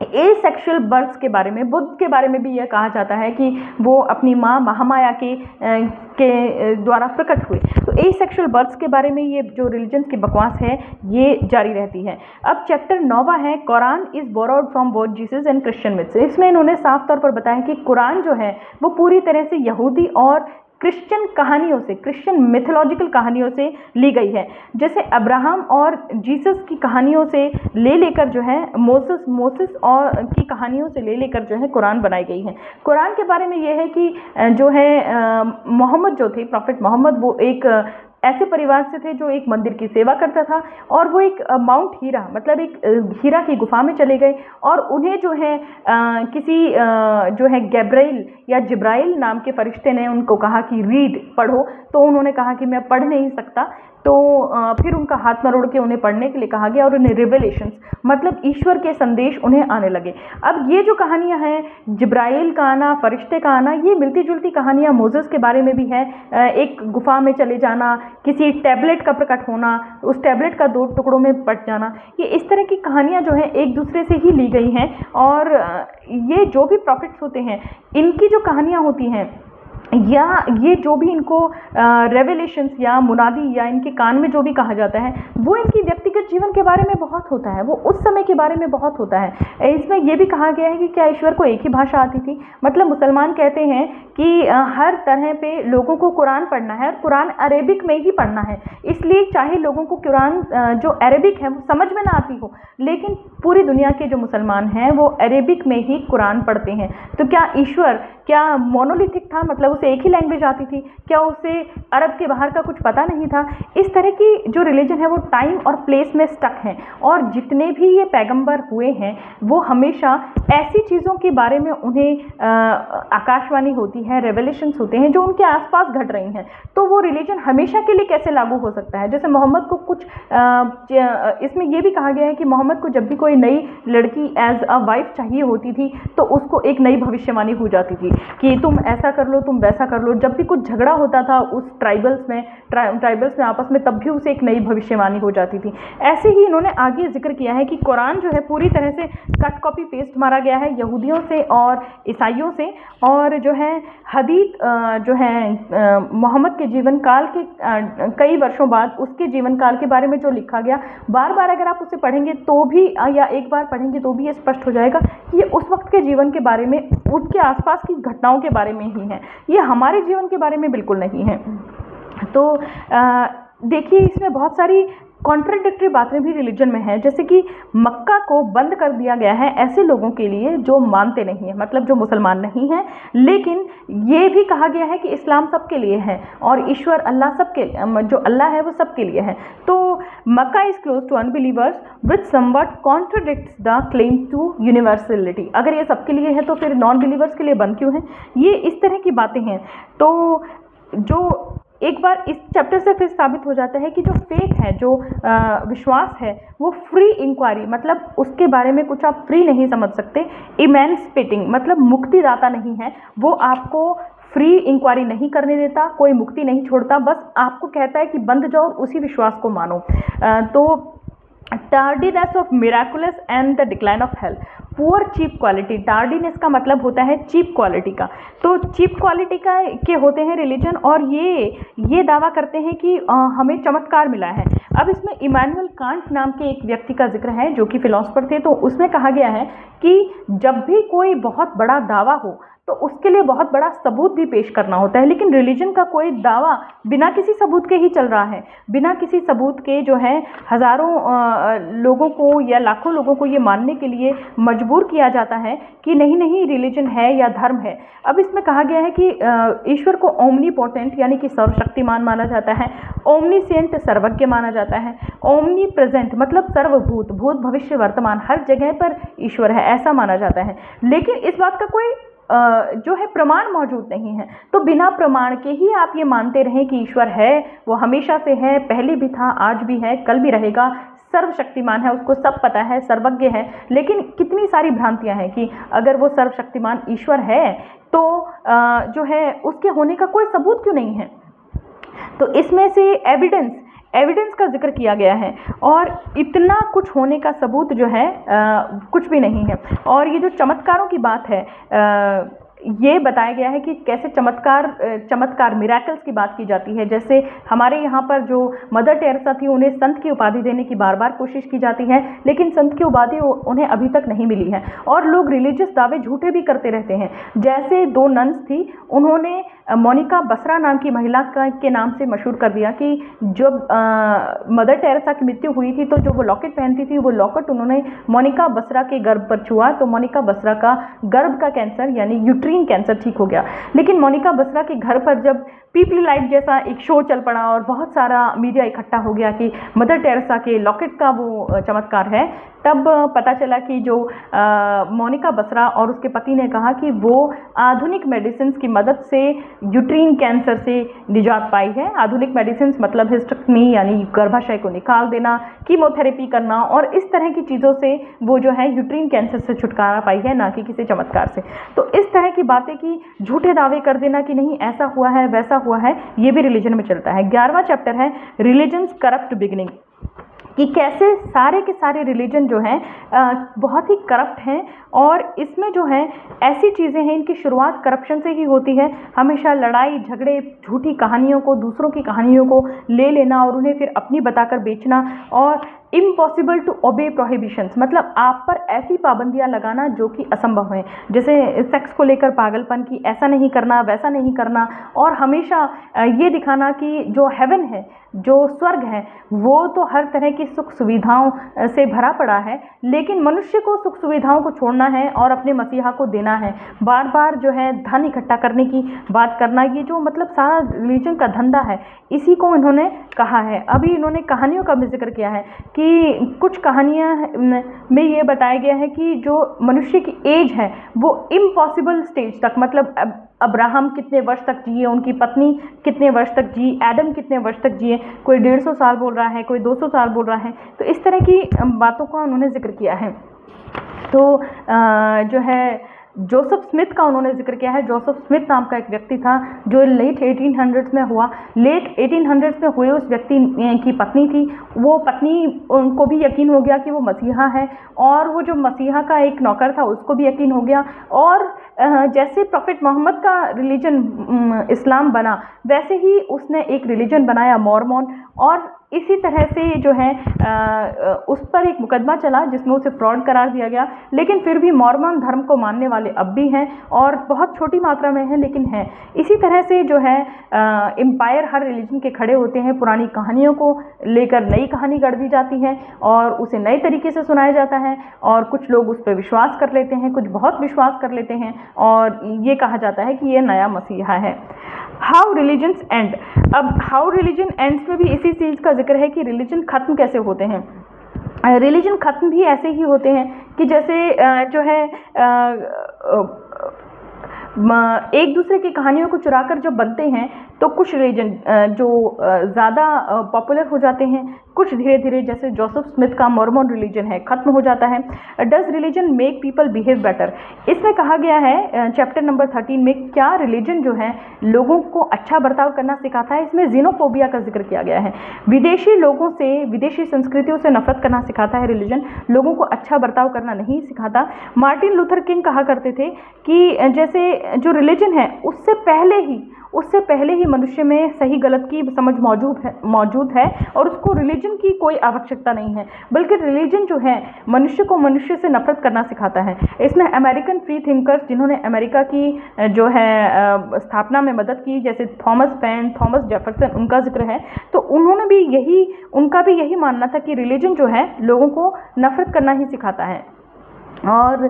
एसेक्सुअल बर्थ के बारे में, बुद्ध के बारे में भी यह कहा जाता है कि वो अपनी माँ महामाया के द्वारा प्रकट हुए। तो एसेक्सुअल बर्थ के बारे में ये जो रिलीजन की बकवास है ये जारी रहती है। अब चैप्टर 9 है, Quran is borrowed from both Jesus and Christian myths. इसमें इन्होंने साफ तौर पर बताया कि कुरान जो है वो पूरी तरह से यहूदी और क्रिश्चियन कहानियों से, क्रिश्चियन मिथोलॉजिकल कहानियों से ली गई है। जैसे अब्राहम और जीसस की कहानियों से ले लेकर जो है मोसेस और की कहानियों से ले लेकर जो है कुरान बनाई गई है। कुरान के बारे में ये है कि जो है मोहम्मद जो थे, प्रॉफिट मोहम्मद, वो एक ऐसे परिवार से थे जो एक मंदिर की सेवा करता था, और वो एक माउंट हीरा, मतलब एक हीरा की गुफा में चले गए, और उन्हें जो है किसी जो है गैब्राइल या जिब्राइल नाम के फरिश्ते ने उनको कहा कि रीड, पढ़ो। तो उन्होंने कहा कि मैं पढ़ नहीं सकता। तो फिर उनका हाथ मरोड़ के उन्हें पढ़ने के लिए कहा गया, और उन्हें रिवेलेशंस, मतलब ईश्वर के संदेश उन्हें आने लगे। अब ये जो कहानियां हैं, जिब्राइल का आना, फरिश्ते का आना, ये मिलती जुलती कहानियां मोसेस के बारे में भी है। एक गुफा में चले जाना, किसी टैबलेट का प्रकट होना, उस टैबलेट का 2 टुकड़ों में बट जाना, ये इस तरह की कहानियां जो हैं एक दूसरे से ही ली गई हैं। और ये जो भी प्रॉफिट्स होते हैं, इनकी जो कहानियां होती हैं, या ये जो भी इनको रेवलेशंस या मुनादी या इनके कान में जो भी कहा जाता है, वो इनकी व्यक्तिगत जीवन के बारे में बहुत होता है, वो उस समय के बारे में बहुत होता है। इसमें ये भी कहा गया है कि क्या ईश्वर को एक ही भाषा आती थी? मतलब मुसलमान कहते हैं कि हर तरह पे लोगों को कुरान पढ़ना है, और कुरान अरेबिक में ही पढ़ना है। इसलिए चाहे लोगों को कुरान जो अरेबिक है वो समझ में ना आती हो, लेकिन पूरी दुनिया के जो मुसलमान हैं वो अरेबिक में ही कुरान पढ़ते हैं। तो क्या ईश्वर क्या मोनोलिथिक था, मतलब उसे एक ही लैंग्वेज आती थी? क्या उसे अरब के बाहर का कुछ पता नहीं था? इस तरह की जो रिलीजन है वो टाइम और प्लेस में स्टक हैं, और जितने भी ये पैगंबर हुए हैं वो हमेशा ऐसी चीज़ों के बारे में उन्हें आकाशवाणी होती है, रेवलेशंस होते हैं जो उनके आसपास घट रही हैं। तो वो रिलीजन हमेशा के लिए कैसे लागू हो सकता है? जैसे मोहम्मद को कुछ इसमें ये भी कहा गया है कि मोहम्मद को जब भी कोई नई लड़की एज अ वाइफ चाहिए होती थी तो उसको एक नई भविष्यवाणी हो जाती थी कि तुम ऐसा कर लो, तुम वैसा कर लो। जब भी कुछ झगड़ा होता था उस ट्राइबल्स में आपस में, तब भी उसे एक नई भविष्यवाणी हो जाती थी। ऐसे ही इन्होंने आगे जिक्र किया है कि कुरान जो है पूरी तरह से कट कॉपी पेस्ट मारा गया है यहूदियों से और ईसाइयों से, और जो है हदीस जो है मोहम्मद के जीवन काल के कई वर्षों बाद उसके जीवन काल के बारे में जो लिखा गया, बार बार अगर आप उसे पढ़ेंगे तो भी, या एक बार पढ़ेंगे तो भी ये स्पष्ट हो जाएगा कि ये उस वक्त के जीवन के बारे में, उनके आसपास की घटनाओं के बारे में ही है, ये हमारे जीवन के बारे में बिल्कुल नहीं है। तो देखिए, इसमें बहुत सारी कॉन्ट्राडिक्टरी बातें भी रिलीजन में है। जैसे कि मक्का को बंद कर दिया गया है ऐसे लोगों के लिए जो मानते नहीं हैं, मतलब जो मुसलमान नहीं हैं, लेकिन ये भी कहा गया है कि इस्लाम सबके लिए है और ईश्वर अल्लाह सबके, जो अल्लाह है वो सबके लिए है। तो Mecca is close to unbelievers which somewhat contradicts the claim to universality. अगर ये सबके लिए है तो फिर नॉन बिलीवर्स के लिए बंद क्यों है? ये इस तरह की बातें हैं। तो जो एक बार इस चैप्टर से फिर साबित हो जाता है कि जो फेथ है, जो विश्वास है, वो फ्री इंक्वायरी, मतलब उसके बारे में कुछ आप फ्री नहीं समझ सकते। इमेंसिपेटिंग मतलब मुक्तिदाता नहीं है, वो आपको फ्री इंक्वायरी नहीं करने देता, कोई मुक्ति नहीं छोड़ता, बस आपको कहता है कि बंध जाओ, उसी विश्वास को मानो। तो tardiness of miraculous and the decline of health, poor cheap quality. Tardiness का मतलब होता है चीप क्वालिटी का, तो चीप क्वालिटी का के होते हैं रिलीजन, और ये दावा करते हैं कि हमें चमत्कार मिला है। अब इसमें इमैनुअल कांट नाम के एक व्यक्ति का जिक्र है जो कि फिलोसफर थे। तो उसमें कहा गया है कि जब भी कोई बहुत बड़ा दावा हो तो उसके लिए बहुत बड़ा सबूत भी पेश करना होता है, लेकिन रिलीजन का कोई दावा बिना किसी सबूत के ही चल रहा है। बिना किसी सबूत के जो है हज़ारों लोगों को या लाखों लोगों को ये मानने के लिए मजबूर किया जाता है कि नहीं नहीं रिलीजन है या धर्म है। अब इसमें कहा गया है कि ईश्वर को ओमनीपोटेंट यानी कि सर्वशक्तिमान माना जाता है, ओमनीसेंट सर्वज्ञ माना जाता है, ओमनी प्रेजेंट मतलब सर्वभूत, भूत भविष्य वर्तमान हर जगह पर ईश्वर है ऐसा माना जाता है। लेकिन इस बात का कोई जो है प्रमाण मौजूद नहीं है। तो बिना प्रमाण के ही आप ये मानते रहें कि ईश्वर है, वो हमेशा से है, पहले भी था, आज भी है, कल भी रहेगा, सर्वशक्तिमान है, उसको सब पता है, सर्वज्ञ है। लेकिन कितनी सारी भ्रांतियां हैं कि अगर वो सर्वशक्तिमान ईश्वर है तो जो है उसके होने का कोई सबूत क्यों नहीं है? तो इसमें से एविडेंस का जिक्र किया गया है, और इतना कुछ होने का सबूत जो है कुछ भी नहीं है। और ये जो चमत्कारों की बात है, ये बताया गया है कि कैसे चमत्कार मिरेकल्स की बात की जाती है। जैसे हमारे यहाँ पर जो मदर टेरेसा थी, उन्हें संत की उपाधि देने की बार बार कोशिश की जाती है, लेकिन संत की उपाधि उन्हें अभी तक नहीं मिली है। और लोग रिलीजियस दावे झूठे भी करते रहते हैं। जैसे 2 नन्स थी, उन्होंने मोनिका बसरा नाम की महिला के नाम से मशहूर कर दिया कि जब मदर टेरेसा की मृत्यु हुई थी तो जो वो लॉकेट पहनती थी वो लॉकेट उन्होंने मोनिका बसरा के गर्भ पर छुआ तो मोनिका बसरा का गर्भ का कैंसर यानी यूट्रीन कैंसर ठीक हो गया। लेकिन मोनिका बसरा के घर पर जब पीपली लाइट जैसा एक शो चल पड़ा और बहुत सारा मीडिया इकट्ठा हो गया कि मदर टेरेसा के लॉकेट का वो चमत्कार है, तब पता चला कि जो मोनिका बसरा और उसके पति ने कहा कि वो आधुनिक मेडिसिन की मदद से यूट्रीन कैंसर से निजात पाई है। आधुनिक मेडिसिन मतलब हिस्टेक्टमी यानी गर्भाशय को निकाल देना, कीमोथेरेपी करना और इस तरह की चीज़ों से वो जो है यूट्रीन कैंसर से छुटकारा पाई है, ना कि किसी चमत्कार से। तो इस तरह की बातें की झूठे दावे कर देना कि नहीं ऐसा हुआ है वैसा हुआ है, ये भी रिलीजन में चलता है। 11वां चैप्टर है रिलीजन्स करप्ट बिगिनिंग, कि कैसे सारे के सारे रिलीजन जो हैं बहुत ही करप्ट हैं और इसमें जो है ऐसी चीज़ें हैं इनकी शुरुआत करप्शन से ही होती है। हमेशा लड़ाई झगड़े, झूठी कहानियों को, दूसरों की कहानियों को ले लेना और उन्हें फिर अपनी बताकर बेचना, और इम्पॉसिबल टू ओबे प्रोहिबिशंस मतलब आप पर ऐसी पाबंदियां लगाना जो कि असंभव हैं, जैसे सेक्स को लेकर पागलपन की ऐसा नहीं करना वैसा नहीं करना, और हमेशा ये दिखाना कि जो हेवन है, जो स्वर्ग है, वो तो हर तरह की सुख सुविधाओं से भरा पड़ा है, लेकिन मनुष्य को सुख सुविधाओं को छोड़ना है और अपने मसीहा को देना है। बार बार जो है धन इकट्ठा करने की बात करना, ये जो मतलब सारा रिलीजन का धंधा है, इसी को इन्होंने कहा है। अभी इन्होंने कहानियों का भी जिक्र किया है कि कुछ कहानियाँ में ये बताया गया है कि जो मनुष्य की एज है वो इम्पॉसिबल स्टेज तक, मतलब अब्राहम कितने वर्ष तक जिए, उनकी पत्नी कितने वर्ष तक जी, एडम कितने वर्ष तक जिए, कोई 150 साल बोल रहा है, कोई 200 साल बोल रहा है। तो इस तरह की बातों का उन्होंने जिक्र किया है। तो जो है जोसेफ स्मिथ का उन्होंने जिक्र किया है। जोसेफ स्मिथ नाम का एक व्यक्ति था जो लेट 1800s में हुआ। लेट 1800s में हुए उस व्यक्ति की पत्नी थी, वो पत्नी उनको भी यकीन हो गया कि वो मसीहा है, और वो जो मसीहा का एक नौकर था उसको भी यकीन हो गया। और जैसे प्रॉफिट मोहम्मद का रिलीजन इस्लाम बना, वैसे ही उसने एक रिलीजन बनाया मॉर्मन, और इसी तरह से जो है उस पर एक मुकदमा चला जिसमें उसे फ्रॉड करार दिया गया। लेकिन फिर भी मॉर्मन धर्म को मानने वाले अब भी हैं और बहुत छोटी मात्रा में हैं, लेकिन हैं। इसी तरह से जो है एम्पायर हर रिलीजन के खड़े होते हैं। पुरानी कहानियों को लेकर नई कहानी गढ़ दी जाती है और उसे नए तरीके से सुनाया जाता है, और कुछ लोग उस पर विश्वास कर लेते हैं, कुछ बहुत विश्वास कर लेते हैं, और ये कहा जाता है कि ये नया मसीहा है। हाउ रिलीजन्स एंड, अब हाउ रिलीजन एंड्स में भी इसी चीज़ का जिक्र है कि रिलीजन ख़त्म कैसे होते हैं। रिलीजन ख़त्म भी ऐसे ही होते हैं कि जैसे जो है एक दूसरे की कहानियों को चुराकर जब बनते हैं तो कुछ रिलीजन जो ज़्यादा पॉपुलर हो जाते हैं, कुछ धीरे धीरे, जैसे जोसेफ स्मिथ का मॉर्मन रिलीजन है, ख़त्म हो जाता है। Does religion make people behave better, इसमें कहा गया है चैप्टर नंबर 13 में, क्या रिलीजन जो है लोगों को अच्छा बर्ताव करना सिखाता है। इसमें जीनोफोबिया का जिक्र किया गया है। विदेशी लोगों से, विदेशी संस्कृतियों से नफरत करना सिखाता है रिलीजन, लोगों को अच्छा बर्ताव करना नहीं सिखाता। मार्टिन लूथर किंग कहा करते थे कि जैसे जो रिलीजन है उससे पहले ही मनुष्य में सही गलत की समझ मौजूद है और उसको रिलीजन की कोई आवश्यकता नहीं है, बल्कि रिलीजन जो है मनुष्य को मनुष्य से नफरत करना सिखाता है। इसमें अमेरिकन फ्री थिंकर्स जिन्होंने अमेरिका की जो है स्थापना में मदद की, जैसे थॉमस पेन, थॉमस जेफरसन, उनका जिक्र है। तो उनका भी यही मानना था कि रिलीजन जो है लोगों को नफरत करना ही सिखाता है। और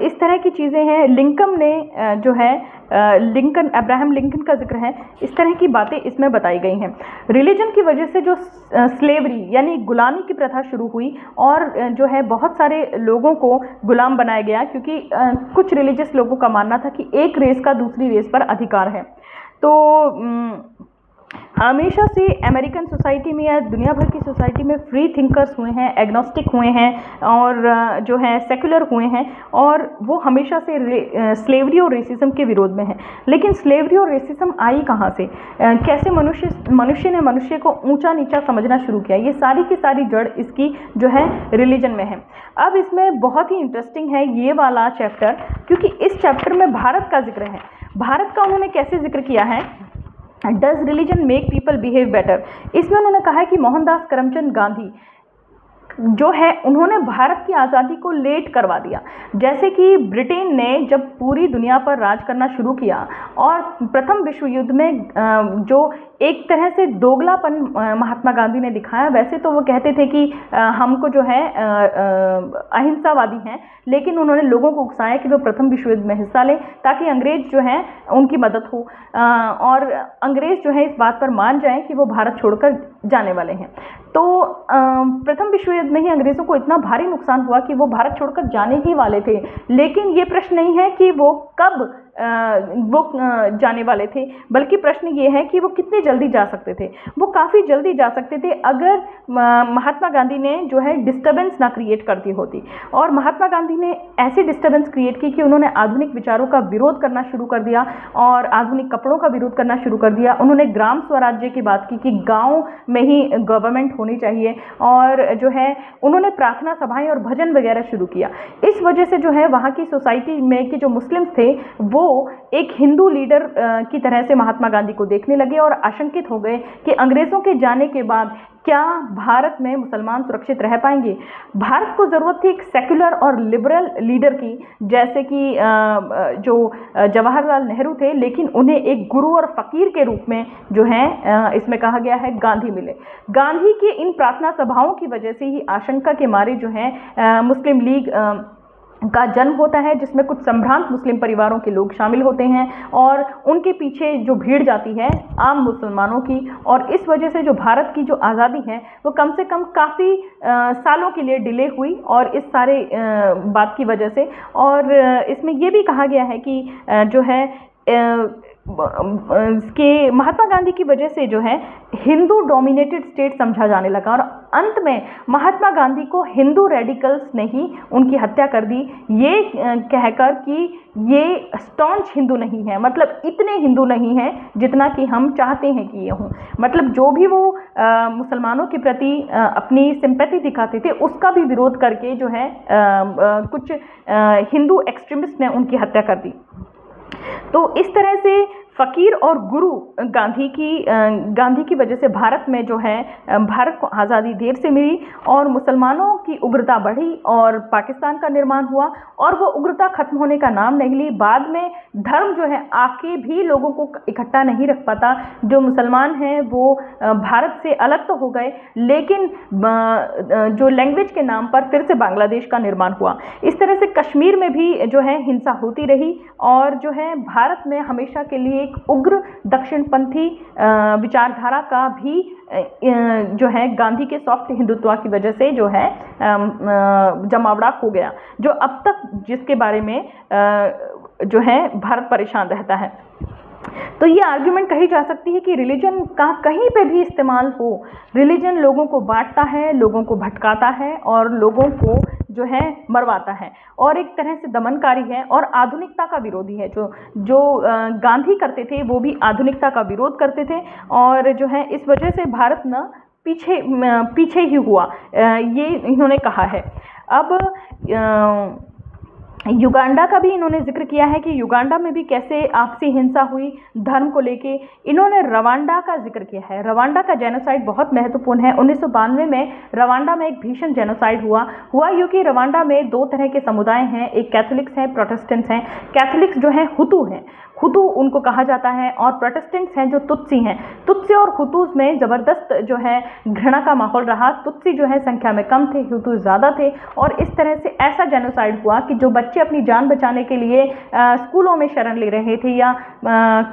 इस तरह की चीज़ें हैं। लिंकन ने जो है अब्राहम लिंकन का जिक्र है। इस तरह की बातें इसमें बताई गई हैं। रिलीजन की वजह से जो स्लेवरी यानी गुलामी की प्रथा शुरू हुई और जो है बहुत सारे लोगों को गुलाम बनाया गया, क्योंकि कुछ रिलीजियस लोगों का मानना था कि एक रेस का दूसरी रेस पर अधिकार है। तो हमेशा से अमेरिकन सोसाइटी में या दुनिया भर की सोसाइटी में फ्री थिंकर्स हुए हैं, एग्नोस्टिक हुए हैं और जो है सेकुलर हुए हैं, और वो हमेशा से स्लेवरी और रेसिज्म के विरोध में हैं। लेकिन स्लेवरी और रेसिज्म आई कहाँ से, कैसे मनुष्य ने मनुष्य को ऊंचा नीचा समझना शुरू किया, ये सारी की सारी जड़ इसकी जो है रिलीजन में है। अब इसमें बहुत ही इंटरेस्टिंग है ये वाला चैप्टर, क्योंकि इस चैप्टर में भारत का जिक्र है। भारत का उन्होंने कैसे जिक्र किया है, does religion make people behave better. इसमें उन्होंने कहा है कि मोहनदास करमचंद गांधी जो है उन्होंने भारत की आज़ादी को लेट करवा दिया। जैसे कि ब्रिटेन ने जब पूरी दुनिया पर राज करना शुरू किया और प्रथम विश्व युद्ध में जो एक तरह से दोगलापन महात्मा गांधी ने दिखाया। वैसे तो वो कहते थे कि हमको जो है अहिंसावादी हैं, लेकिन उन्होंने लोगों को उकसाया कि वो प्रथम विश्व युद्ध में हिस्सा लें ताकि अंग्रेज जो हैं उनकी मदद हो और अंग्रेज जो है इस बात पर मान जाएं कि वो भारत छोड़कर जाने वाले हैं। तो प्रथम विश्व युद्ध में ही अंग्रेज़ों को इतना भारी नुकसान हुआ कि वो भारत छोड़कर जाने ही वाले थे। लेकिन ये प्रश्न नहीं है कि वो कब जाने वाले थे, बल्कि प्रश्न ये है कि वो कितनी जल्दी जा सकते थे। वो काफ़ी जल्दी जा सकते थे अगर महात्मा गांधी ने जो है डिस्टर्बेंस ना क्रिएट कर दी होती। और महात्मा गांधी ने ऐसी डिस्टर्बेंस क्रिएट की कि उन्होंने आधुनिक विचारों का विरोध करना शुरू कर दिया और आधुनिक कपड़ों का विरोध करना शुरू कर दिया। उन्होंने ग्राम स्वराज्य की बात की कि गाँव में ही गवर्नमेंट होनी चाहिए और जो है उन्होंने प्रार्थना सभाएं और भजन वगैरह शुरू किया। इस वजह से जो है वहाँ की सोसाइटी में के जो मुस्लिम्स थे वो एक हिंदू लीडर की तरह से महात्मा गांधी को देखने लगे और आशंकित हो गए कि अंग्रेज़ों के जाने के बाद क्या भारत में मुसलमान सुरक्षित रह पाएंगे। भारत को ज़रूरत थी एक सेक्युलर और लिबरल लीडर की, जैसे कि जो जवाहरलाल नेहरू थे, लेकिन उन्हें एक गुरु और फ़कीर के रूप में जो है इसमें कहा गया है गांधी मिले। गांधी की इन प्रार्थना सभाओं की वजह से ही आशंका के मारे जो है मुस्लिम लीग का जन्म होता है, जिसमें कुछ संभ्रांत मुस्लिम परिवारों के लोग शामिल होते हैं और उनके पीछे जो भीड़ जाती है आम मुसलमानों की। और इस वजह से जो भारत की जो आज़ादी है वो कम से कम काफ़ी सालों के लिए डिले हुई और इस सारे बात की वजह से। और इसमें ये भी कहा गया है कि जो है कि महात्मा गांधी की वजह से जो है हिंदू डोमिनेटेड स्टेट समझा जाने लगा और अंत में महात्मा गांधी को हिंदू रेडिकल्स ने ही उनकी हत्या कर दी, ये कहकर कि ये स्टॉन्च हिंदू नहीं है, मतलब इतने हिंदू नहीं हैं जितना कि हम चाहते हैं कि ये हों। मतलब जो भी वो मुसलमानों के प्रति अपनी सिंपैथी दिखाते थे उसका भी विरोध करके जो है कुछ हिंदू एक्सट्रीमिस्ट ने उनकी हत्या कर दी। तो इस तरह से फ़कीर और गुरु गांधी की वजह से भारत में जो है भारत को आज़ादी देर से मिली और मुसलमानों की उग्रता बढ़ी और पाकिस्तान का निर्माण हुआ। और वो उग्रता खत्म होने का नाम नहीं ली। बाद में धर्म जो है आके भी लोगों को इकट्ठा नहीं रख पाता। जो मुसलमान हैं वो भारत से अलग तो हो गए, लेकिन जो लैंग्वेज के नाम पर फिर से बांग्लादेश का निर्माण हुआ। इस तरह से कश्मीर में भी जो है हिंसा होती रही और जो है भारत में हमेशा के लिए एक उग्र दक्षिणपंथी विचारधारा का भी जो है गांधी के सॉफ्ट हिंदुत्व की वजह से जो है जमावड़ा हो गया, जो अब तक जिसके बारे में जो है भारत परेशान रहता है। तो ये आर्ग्यूमेंट कही जा सकती है कि रिलीजन का कहीं पे भी इस्तेमाल हो, रिलीजन लोगों को बांटता है, लोगों को भटकाता है और लोगों को जो है मरवाता है और एक तरह से दमनकारी है और आधुनिकता का विरोधी है। जो गांधी करते थे वो भी आधुनिकता का विरोध करते थे और जो है इस वजह से भारत न पीछे ही हुआ, ये इन्होंने कहा है। अब युगांडा का भी इन्होंने जिक्र किया है कि युगांडा में भी कैसे आपसी हिंसा हुई धर्म को लेके। इन्होंने रवांडा का जिक्र किया है। रवांडा का जेनोसाइड बहुत महत्वपूर्ण है। 1992 में रवांडा में एक भीषण जेनोसाइड हुआ क्योंकि रवांडा में दो तरह के समुदाय हैं, एक कैथोलिक्स हैं, प्रोटेस्टेंट्स हैं। कैथोलिक्स जो हैं हुतू हैं, हुतू उनको कहा जाता है, और प्रोटेस्टेंट्स हैं जो तुत्सी हैं। तुत्सी और हुतूस में ज़बरदस्त जो है घृणा का माहौल रहा। तुत्सी जो है संख्या में कम थे, हुतू ज़्यादा थे और इस तरह से ऐसा जेनोसाइड हुआ कि जो बच्चे अपनी जान बचाने के लिए स्कूलों में शरण ले रहे थे या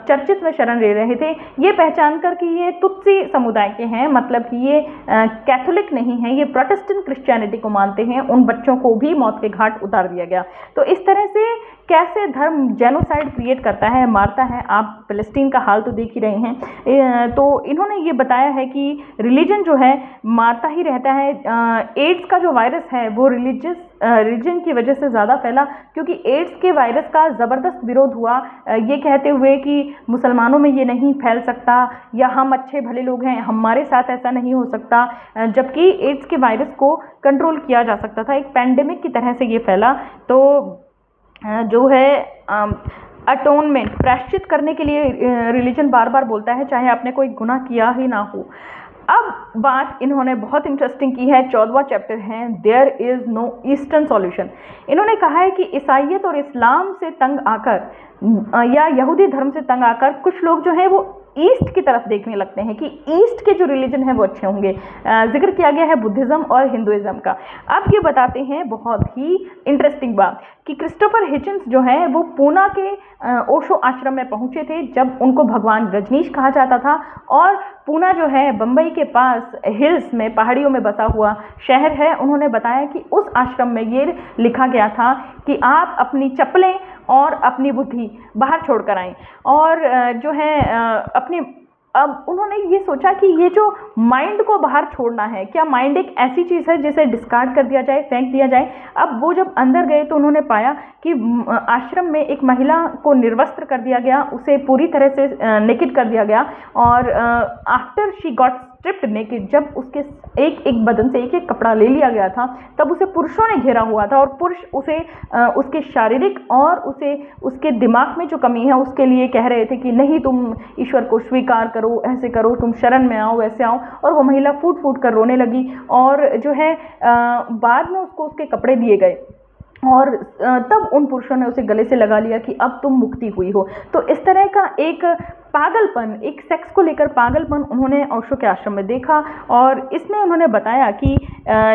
चर्चेस में शरण ले रहे थे, ये पहचान कर कि ये तुत्सी समुदाय के हैं, मतलब कि ये कैथोलिक नहीं है, ये प्रोटेस्टेंट क्रिश्चियनिटी को मानते हैं, उन बच्चों को भी मौत के घाट उतार दिया गया। तो इस तरह से कैसे धर्म जेनोसाइड क्रिएट करता है, मारता है। आप फिलिस्तीन का हाल तो देख ही रहे हैं। तो इन्होंने ये बताया है कि रिलीजन जो है मारता ही रहता है। एड्स का जो वायरस है वो रिलीजन की वजह से ज़्यादा फैला, क्योंकि एड्स के वायरस का ज़बरदस्त विरोध हुआ, ये कहते हुए कि मुसलमानों में ये नहीं फैल सकता या हम अच्छे भले लोग हैं, हमारे साथ ऐसा नहीं हो सकता, जबकि एड्स के वायरस को कंट्रोल किया जा सकता था। एक पैंडेमिक की तरह से ये फैला। तो जो है अटोनमेंट, प्रायश्चित करने के लिए रिलीजन बार बार बोलता है, चाहे आपने कोई गुनाह किया ही ना हो। अब बात इन्होंने बहुत इंटरेस्टिंग की है, 14वां चैप्टर है there is no eastern solution. इन्होंने कहा है कि ईसाइयत और इस्लाम से तंग आकर या यहूदी धर्म से तंग आकर कुछ लोग जो हैं वो ईस्ट की तरफ देखने लगते हैं कि ईस्ट के जो रिलीजन है वो अच्छे होंगे। जिक्र किया गया है बुद्धिज़्म और हिंदुइज्म का। अब ये बताते हैं बहुत ही इंटरेस्टिंग बात कि क्रिस्टोफर हिचन्स जो है वो पूना के ओशो आश्रम में पहुंचे थे जब उनको भगवान रजनीश कहा जाता था। और पूना जो है बम्बई के पास हिल्स में, पहाड़ियों में बसा हुआ शहर है। उन्होंने बताया कि उस आश्रम में ये लिखा गया था कि आप अपनी चप्पलें और अपनी बुद्धि बाहर छोड़ कर आएँ और जो है अपनी, अब उन्होंने ये सोचा कि ये जो माइंड को बाहर छोड़ना है, क्या माइंड एक ऐसी चीज़ है जिसे डिस्कार्ड कर दिया जाए, फेंक दिया जाए। अब वो जब अंदर गए तो उन्होंने पाया कि आश्रम में एक महिला को निर्वस्त्र कर दिया गया, उसे पूरी तरह से नेकेड कर दिया गया। और after she got stripped naked, जब उसके एक एक बदन से एक एक कपड़ा ले लिया गया था, तब उसे पुरुषों ने घेरा हुआ था और पुरुष उसे उसके शारीरिक और उसे उसके दिमाग में जो कमी है उसके लिए कह रहे थे कि नहीं, तुम ईश्वर को स्वीकार करो, ऐसे करो, तुम शरण में आओ, वैसे आओ। और वो महिला फूट फूट कर रोने लगी और जो है बाद में उसको उसके कपड़े दिए गए और तब उन पुरुषों ने उसे गले से लगा लिया कि अब तुम मुक्ति हुई हो। तो इस तरह का एक पागलपन, एक सेक्स को लेकर पागलपन उन्होंने ओशो के आश्रम में देखा। और इसमें उन्होंने बताया कि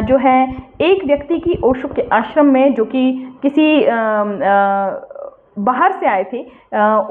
जो है एक व्यक्ति की ओशो के आश्रम में, जो कि किसी बाहर से आए थे,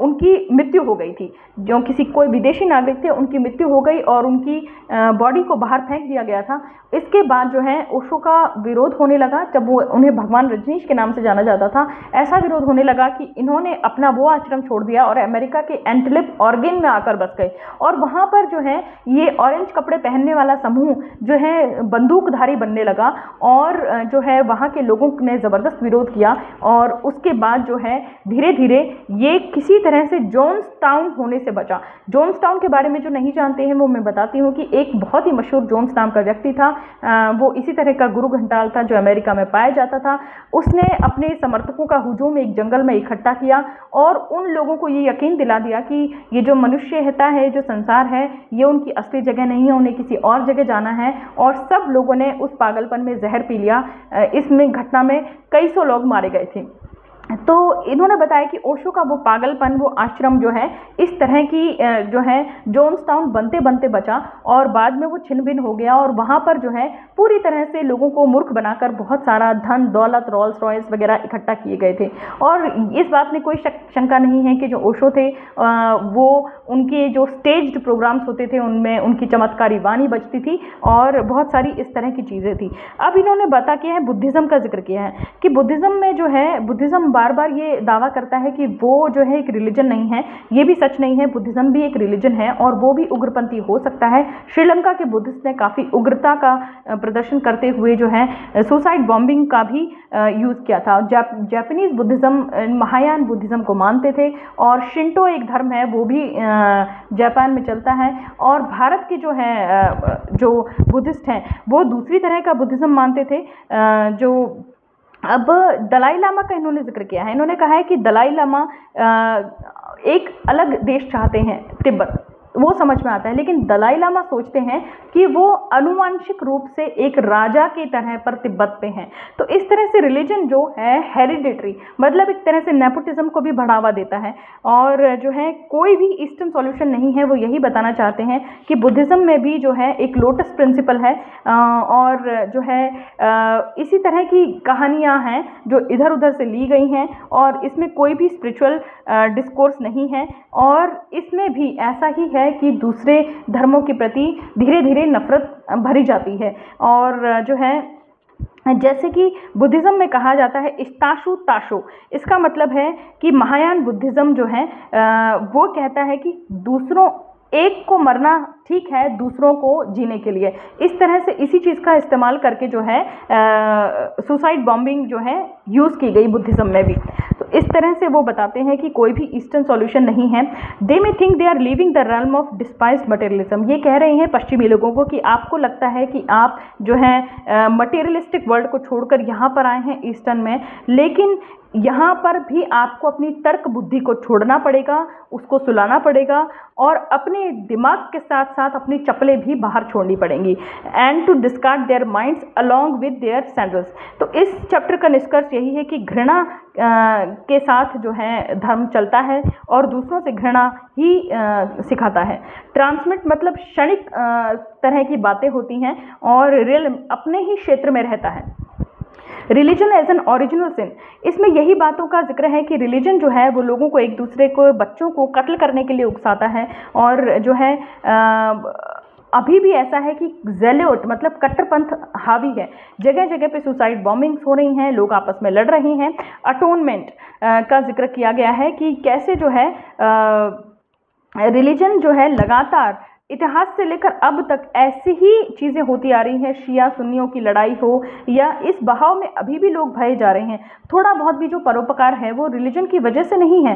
उनकी मृत्यु हो गई थी। जो किसी कोई विदेशी नागरिक थे, उनकी मृत्यु हो गई और उनकी बॉडी को बाहर फेंक दिया गया था। इसके बाद जो है ओशो का विरोध होने लगा। जब वो उन्हें भगवान रजनीश के नाम से जाना जाता था, ऐसा विरोध होने लगा कि इन्होंने अपना वो आश्रम छोड़ दिया और अमेरिका के एंटलिप ऑर्गेन में आकर बस गए। और वहाँ पर जो है ये ऑरेंज कपड़े पहनने वाला समूह जो है बंदूकधारी बनने लगा और जो है वहाँ के लोगों ने ज़बरदस्त विरोध किया। और उसके बाद जो है धीरे धीरे ये किसी तरह से जोन्स टाउन होने से बचा। जोन्स टाउन के बारे में जो नहीं जानते हैं वो मैं बताती हूँ कि एक बहुत ही मशहूर जोन्स नाम का व्यक्ति था। वो इसी तरह का गुरु घंटाल था जो अमेरिका में पाया जाता था। उसने अपने समर्थकों का हुजूम एक जंगल में इकट्ठा किया और उन लोगों को ये यकीन दिला दिया कि ये जो मनुष्यता है, जो संसार है, ये उनकी असली जगह नहीं है, उन्हें किसी और जगह जाना है। और सब लोगों ने उस पागलपन में जहर पी लिया। इसमें घटना में कई सौ लोग मारे गए थे। तो इन्होंने बताया कि ओशो का वो पागलपन, वो आश्रम जो है इस तरह की जो है जोन्स टाउन बनते बनते बचा और बाद में वो छिन्न भिन्न हो गया। और वहाँ पर जो है पूरी तरह से लोगों को मूर्ख बनाकर बहुत सारा धन दौलत, रोल्स रॉयस वगैरह इकट्ठा किए गए थे। और इस बात में कोई शंका नहीं है कि जो ओशो थे वो उनके जो स्टेज्ड प्रोग्राम्स होते थे उनमें उनकी चमत्कारी वाणी बजती थी और बहुत सारी इस तरह की चीज़ें थी। अब इन्होंने बता किया है, बुद्धिज़्म का जिक्र किया है कि बुद्धिज़्म में जो है, बुद्धिज़्म बार बार ये दावा करता है कि वो जो है एक रिलीजन नहीं है। ये भी सच नहीं है, बुद्धिज़्म भी एक रिलीजन है और वो भी उग्रपंथी हो सकता है। श्रीलंका के बुद्धिस्ट ने काफ़ी उग्रता का प्रदर्शन करते हुए जो है सुसाइड बॉम्बिंग का भी यूज़ किया था। जापानीज़ बुद्धिज़्म महायान बुद्धिज़्म को मानते थे और शिंटो एक धर्म है, वो भी जापान में चलता है। और भारत के जो है जो बुद्धिस्ट हैं वो दूसरी तरह का बुद्धिज़्म मानते थे। जो अब दलाई लामा का इन्होंने जिक्र किया है। इन्होंने कहा है कि दलाई लामा एक अलग देश चाहते हैं, तिब्बत, वो समझ में आता है, लेकिन दलाई लामा सोचते हैं कि वो अनुवांशिक रूप से एक राजा की तरह पर तिब्बत पे हैं। तो इस तरह से रिलीजन जो है हेरिडिटरी, मतलब एक तरह से नेपोटिज्म को भी बढ़ावा देता है। और जो है कोई भी ईस्टर्न सॉल्यूशन नहीं है, वो यही बताना चाहते हैं कि बुद्धिज़्म में भी जो है एक लोटस प्रिंसिपल है और जो है इसी तरह की कहानियाँ हैं जो इधर उधर से ली गई हैं और इसमें कोई भी स्पिरिचुअल डिस्कोर्स नहीं है। और इसमें भी ऐसा ही है कि दूसरे धर्मों के प्रति धीरे धीरे नफरत भरी जाती है। और जो है जैसे कि बुद्धिज़्म में कहा जाता है इस्ताशु ताशो, इसका मतलब है कि महायान बुद्धिज़्म जो है वो कहता है कि दूसरों, एक को मरना ठीक है दूसरों को जीने के लिए। इस तरह से इसी चीज़ का इस्तेमाल करके जो है सुसाइड बॉम्बिंग जो है यूज़ की गई बुद्धिज़्म में भी। तो इस तरह से वो बताते हैं कि कोई भी ईस्टर्न सॉल्यूशन नहीं है। They may think they are living the realm of despised materialism. ये कह रहे हैं पश्चिमी लोगों को कि आपको लगता है कि आप जो है मटेरियलिस्टिक वर्ल्ड को छोड़कर यहाँ पर आए हैं ईस्टर्न में, लेकिन यहाँ पर भी आपको अपनी तर्क बुद्धि को छोड़ना पड़ेगा, उसको सुलाना पड़ेगा और अपने दिमाग के साथ साथ अपनी चप्पलें भी बाहर छोड़नी पड़ेंगी। And to discard their minds along with their sandals. तो इस चैप्टर का निष्कर्ष यही है कि घृणा के साथ जो है धर्म चलता है और दूसरों से घृणा ही सिखाता है। ट्रांसमिट मतलब क्षणिक तरह की बातें होती हैं और रियल अपने ही क्षेत्र में रहता है। रिलीजन एज एन ओरिजिनल सिन, इसमें यही बातों का जिक्र है कि रिलीजन जो है वो लोगों को एक दूसरे को, बच्चों को कत्ल करने के लिए उकसाता है और जो है अभी भी ऐसा है कि जेलोट मतलब कट्टरपंथ हावी है, जगह जगह पे सुसाइड बॉम्बिंग्स हो रही हैं, लोग आपस में लड़ रहे हैं। अटोनमेंट का जिक्र किया गया है कि कैसे जो है रिलीजन जो है लगातार इतिहास से लेकर अब तक ऐसी ही चीज़ें होती आ रही हैं, शिया सुन्नियों की लड़ाई हो या इस बहाव में अभी भी लोग भये जा रहे हैं। थोड़ा बहुत भी जो परोपकार है वो रिलीजन की वजह से नहीं है,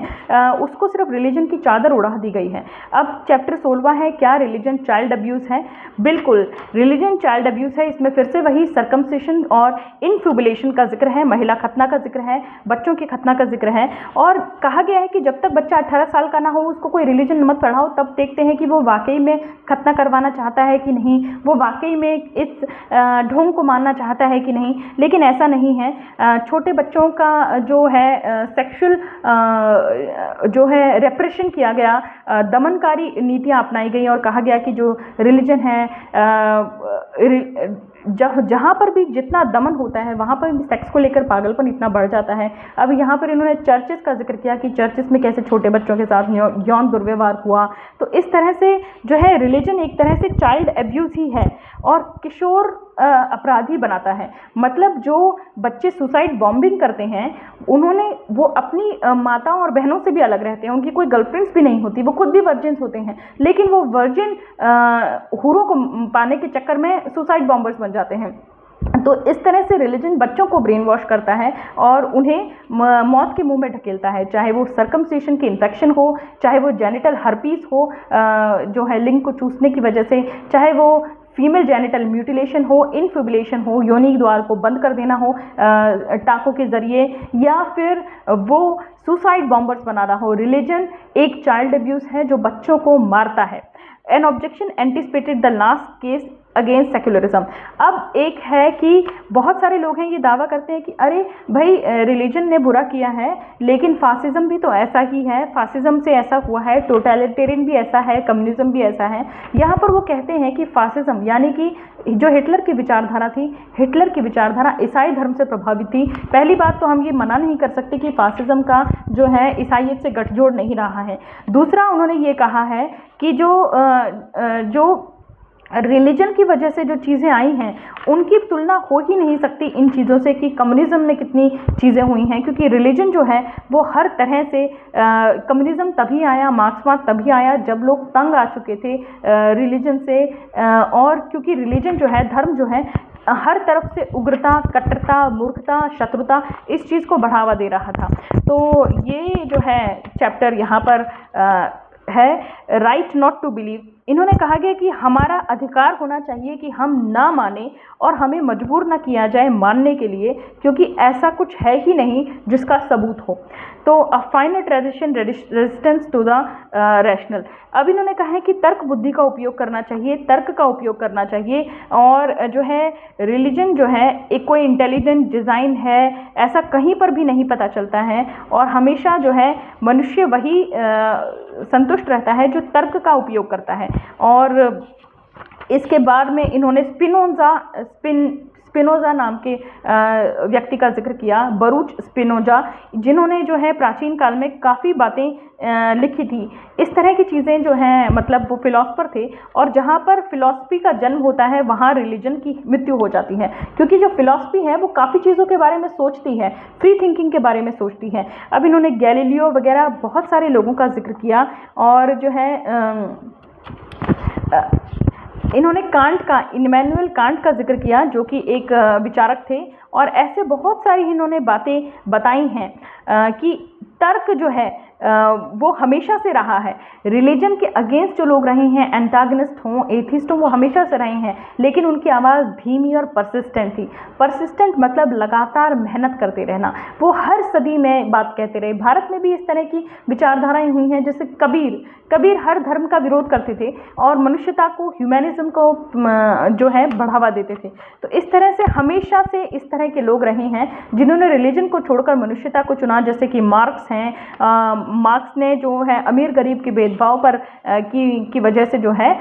उसको सिर्फ रिलीजन की चादर उड़ा दी गई है। अब चैप्टर 16 है, क्या रिलीजन चाइल्ड अब्यूज़ है? बिल्कुल, रिलीजन चाइल्ड अब्यूज़ है। इसमें फिर से वही सर्कमसिशन और इनफ्यूबुलेशन का जिक्र है, महिला खतना का जिक्र है, बच्चों की खतना का जिक्र है और कहा गया है कि जब तक बच्चा 18 साल का ना हो उसको कोई रिलीजन मत पढ़ाओ, तब देखते हैं कि वो वाकई में खतना करवाना चाहता है कि नहीं, वो वाकई में इस ढोंग को मानना चाहता है कि नहीं। लेकिन ऐसा नहीं है। छोटे बच्चों का जो है सेक्सुअल जो है रेप्रेशन किया गया, दमनकारी नीतियाँ अपनाई गई और कहा गया कि जो रिलीजन है जहाँ पर भी जितना दमन होता है वहाँ पर सेक्स को लेकर पागलपन इतना बढ़ जाता है। अब यहाँ पर इन्होंने चर्चेस का जिक्र किया कि चर्चेस में कैसे छोटे बच्चों के साथ यौन दुर्व्यवहार हुआ। तो इस तरह से जो है रिलीजन एक तरह से चाइल्ड एब्यूज़ ही है और किशोर अपराधी बनाता है। मतलब जो बच्चे सुसाइड बॉम्बिंग करते हैं उन्होंने वो अपनी माताओं और बहनों से भी अलग रहते हैं, उनकी कोई गर्लफ्रेंड्स भी नहीं होती, वो खुद भी वर्जिन्स होते हैं, लेकिन वो वर्जिन हूरों को पाने के चक्कर में सुसाइड बॉम्बर्स बन जाते हैं। तो इस तरह से रिलीजन बच्चों को ब्रेन वॉश करता है और उन्हें मौत के मुंह में ढकेलता है, चाहे वो सर्कमसिशन की इन्फेक्शन हो, चाहे वो जेनिटल हर्पीस हो जो है लिंग को चूसने की वजह से, चाहे वो फीमेल जेनिटल म्यूटिलेशन हो, इनफिब्युलेशन हो, योनि द्वार को बंद कर देना हो टाकों के जरिए, या फिर वो सुसाइड बॉम्बर्स बनाना हो। रिलीजन एक चाइल्ड अब्यूज़ है जो बच्चों को मारता है। N objection anticipated the last case against secularism. अब एक है कि बहुत सारे लोग हैं ये दावा करते हैं कि अरे भाई रिलीजन ने बुरा किया है लेकिन फासिज्म भी तो ऐसा ही है, फासिज्म से ऐसा हुआ है, टोटलिटेरियन भी ऐसा है, कम्युनिज्म भी ऐसा है। यहाँ पर वो कहते हैं कि फासिज्म यानी कि जो हिटलर की विचारधारा थी, हिटलर की विचारधारा ईसाई धर्म से प्रभावित थी। पहली बात तो हम ये मना नहीं कर सकते कि फासिज्म का जो है ईसाइयत से गठजोड़ नहीं रहा है। दूसरा उन्होंने ये कहा है कि जो रिलीजन की वजह से जो चीज़ें आई हैं उनकी तुलना हो ही नहीं सकती इन चीज़ों से कि कम्युनिज्म में कितनी चीज़ें हुई हैं, क्योंकि रिलीजन जो है वो हर तरह से कम्युनिज्म तभी आया, मार्क्सवाद तभी आया जब लोग तंग आ चुके थे रिलीजन से, और क्योंकि रिलीजन जो है, धर्म जो है, हर तरफ से उग्रता, कट्टरता, मूर्खता, शत्रुता इस चीज़ को बढ़ावा दे रहा था। तो ये जो है चैप्टर यहाँ पर है राइट नॉट टू बिलीव। इन्होंने कहा गया कि हमारा अधिकार होना चाहिए कि हम ना माने और हमें मजबूर ना किया जाए मानने के लिए, क्योंकि ऐसा कुछ है ही नहीं जिसका सबूत हो। तो a final tradition resistance to the rational. अब इन्होंने कहा है कि तर्क बुद्धि का उपयोग करना चाहिए, तर्क का उपयोग करना चाहिए, और जो है रिलीजन जो है एक कोई इंटेलिजेंट डिज़ाइन है ऐसा कहीं पर भी नहीं पता चलता है, और हमेशा जो है मनुष्य वही संतुष्ट रहता है जो तर्क का उपयोग करता है। और इसके बाद में इन्होंने स्पिनोजा नाम के व्यक्ति का जिक्र किया, बरूच स्पिनोजा, जिन्होंने जो है प्राचीन काल में काफ़ी बातें लिखी थी। इस तरह की चीज़ें जो हैं, मतलब वो फिलॉसफर थे, और जहाँ पर फिलॉसफी का जन्म होता है वहाँ रिलीजन की मृत्यु हो जाती है, क्योंकि जो फिलॉसफी है वो काफ़ी चीज़ों के बारे में सोचती है, फ्री थिंकिंग के बारे में सोचती है। अब इन्होंने गैलीलियो वगैरह बहुत सारे लोगों का जिक्र किया, और जो है इन्होंने कांट का, इमैनुअल कांट का जिक्र किया जो कि एक विचारक थे, और ऐसे बहुत सारी इन्होंने बातें बताई हैं कि तर्क जो है वो हमेशा से रहा है। रिलीजन के अगेंस्ट जो लोग रहे हैं, एंटागनिस्ट हों, एथिस्ट हों, वो हमेशा से रहे हैं, लेकिन उनकी आवाज़ धीमी और परसिस्टेंट थी। परसिस्टेंट मतलब लगातार मेहनत करते रहना। वो हर सदी में बात कहते रहे। भारत में भी इस तरह की विचारधाराएं हुई हैं, जैसे कबीर हर धर्म का विरोध करते थे और मनुष्यता को, ह्यूमैनिज्म को जो है बढ़ावा देते थे। तो इस तरह से हमेशा से इस तरह के लोग रहे हैं जिन्होंने रिलीजन को छोड़कर मनुष्यता को चुना, जैसे कि मार्क्स हैं। मार्क्स ने जो है अमीर गरीब के भेदभाव पर की वजह से जो है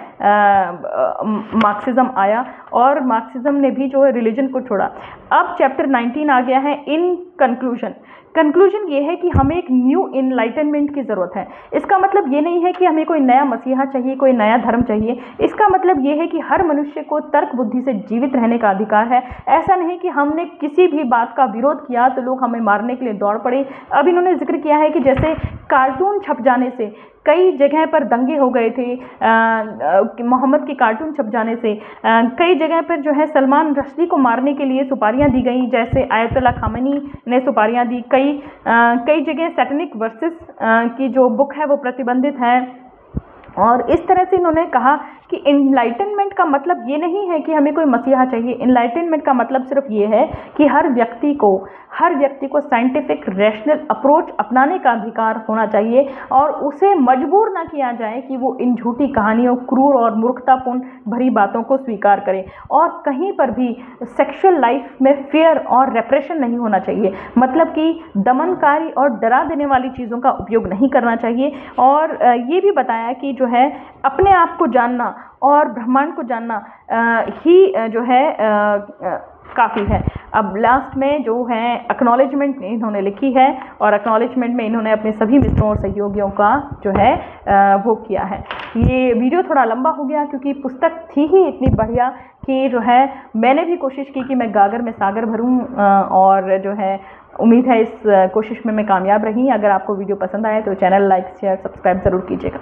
मार्क्सिज्म आया और मार्क्सिज्म ने भी जो है रिलीजन को छोड़ा। अब चैप्टर 19 आ गया है इन कंक्लूजन ये है कि हमें एक न्यू इनलाइटनमेंट की ज़रूरत है। इसका मतलब ये नहीं है कि हमें कोई नया मसीहा चाहिए, कोई नया धर्म चाहिए। इसका मतलब ये है कि हर मनुष्य को तर्क बुद्धि से जीवित रहने का अधिकार है। ऐसा नहीं कि हमने किसी भी बात का विरोध किया तो लोग हमें मारने के लिए दौड़ पड़े। अब इन्होंने जिक्र किया है कि जैसे कार्टून छप जाने से कई जगह पर दंगे हो गए थे, मोहम्मद के कार्टून छप जाने से कई जगह पर जो है सलमान रश्दी को मारने के लिए सुपारियां दी गई, जैसे आयतुल्ला खामेनी ने सुपारियां दी। कई जगह सैटेनिक वर्सेस की जो बुक है वो प्रतिबंधित है। और इस तरह से इन्होंने कहा कि इनलाइटनमेंट का मतलब ये नहीं है कि हमें कोई मसीहा चाहिए। इनलाइटनमेंट का मतलब सिर्फ ये है कि हर व्यक्ति को साइंटिफिक रैशनल अप्रोच अपनाने का अधिकार होना चाहिए और उसे मजबूर ना किया जाए कि वो इन झूठी कहानियों, क्रूर और मूर्खतापूर्ण भरी बातों को स्वीकार करे। और कहीं पर भी सेक्सुअल लाइफ में फेयर और रेप्रेशन नहीं होना चाहिए, मतलब कि दमनकारी और डरा देने वाली चीज़ों का उपयोग नहीं करना चाहिए। और ये भी बताया कि जो है अपने आप को जानना और ब्रह्मांड को जानना ही जो है काफ़ी है। अब लास्ट में जो है एक्नॉलेजमेंट इन्होंने लिखी है और एक्नॉलेजमेंट में इन्होंने अपने सभी मित्रों और सहयोगियों का जो है वो किया है। ये वीडियो थोड़ा लंबा हो गया क्योंकि पुस्तक थी ही इतनी बढ़िया कि जो है मैंने भी कोशिश की कि मैं गागर में सागर भरूं और जो है उम्मीद है इस कोशिश में मैं कामयाब रही। अगर आपको वीडियो पसंद आए तो चैनल लाइक, शेयर, सब्सक्राइब ज़रूर कीजिएगा।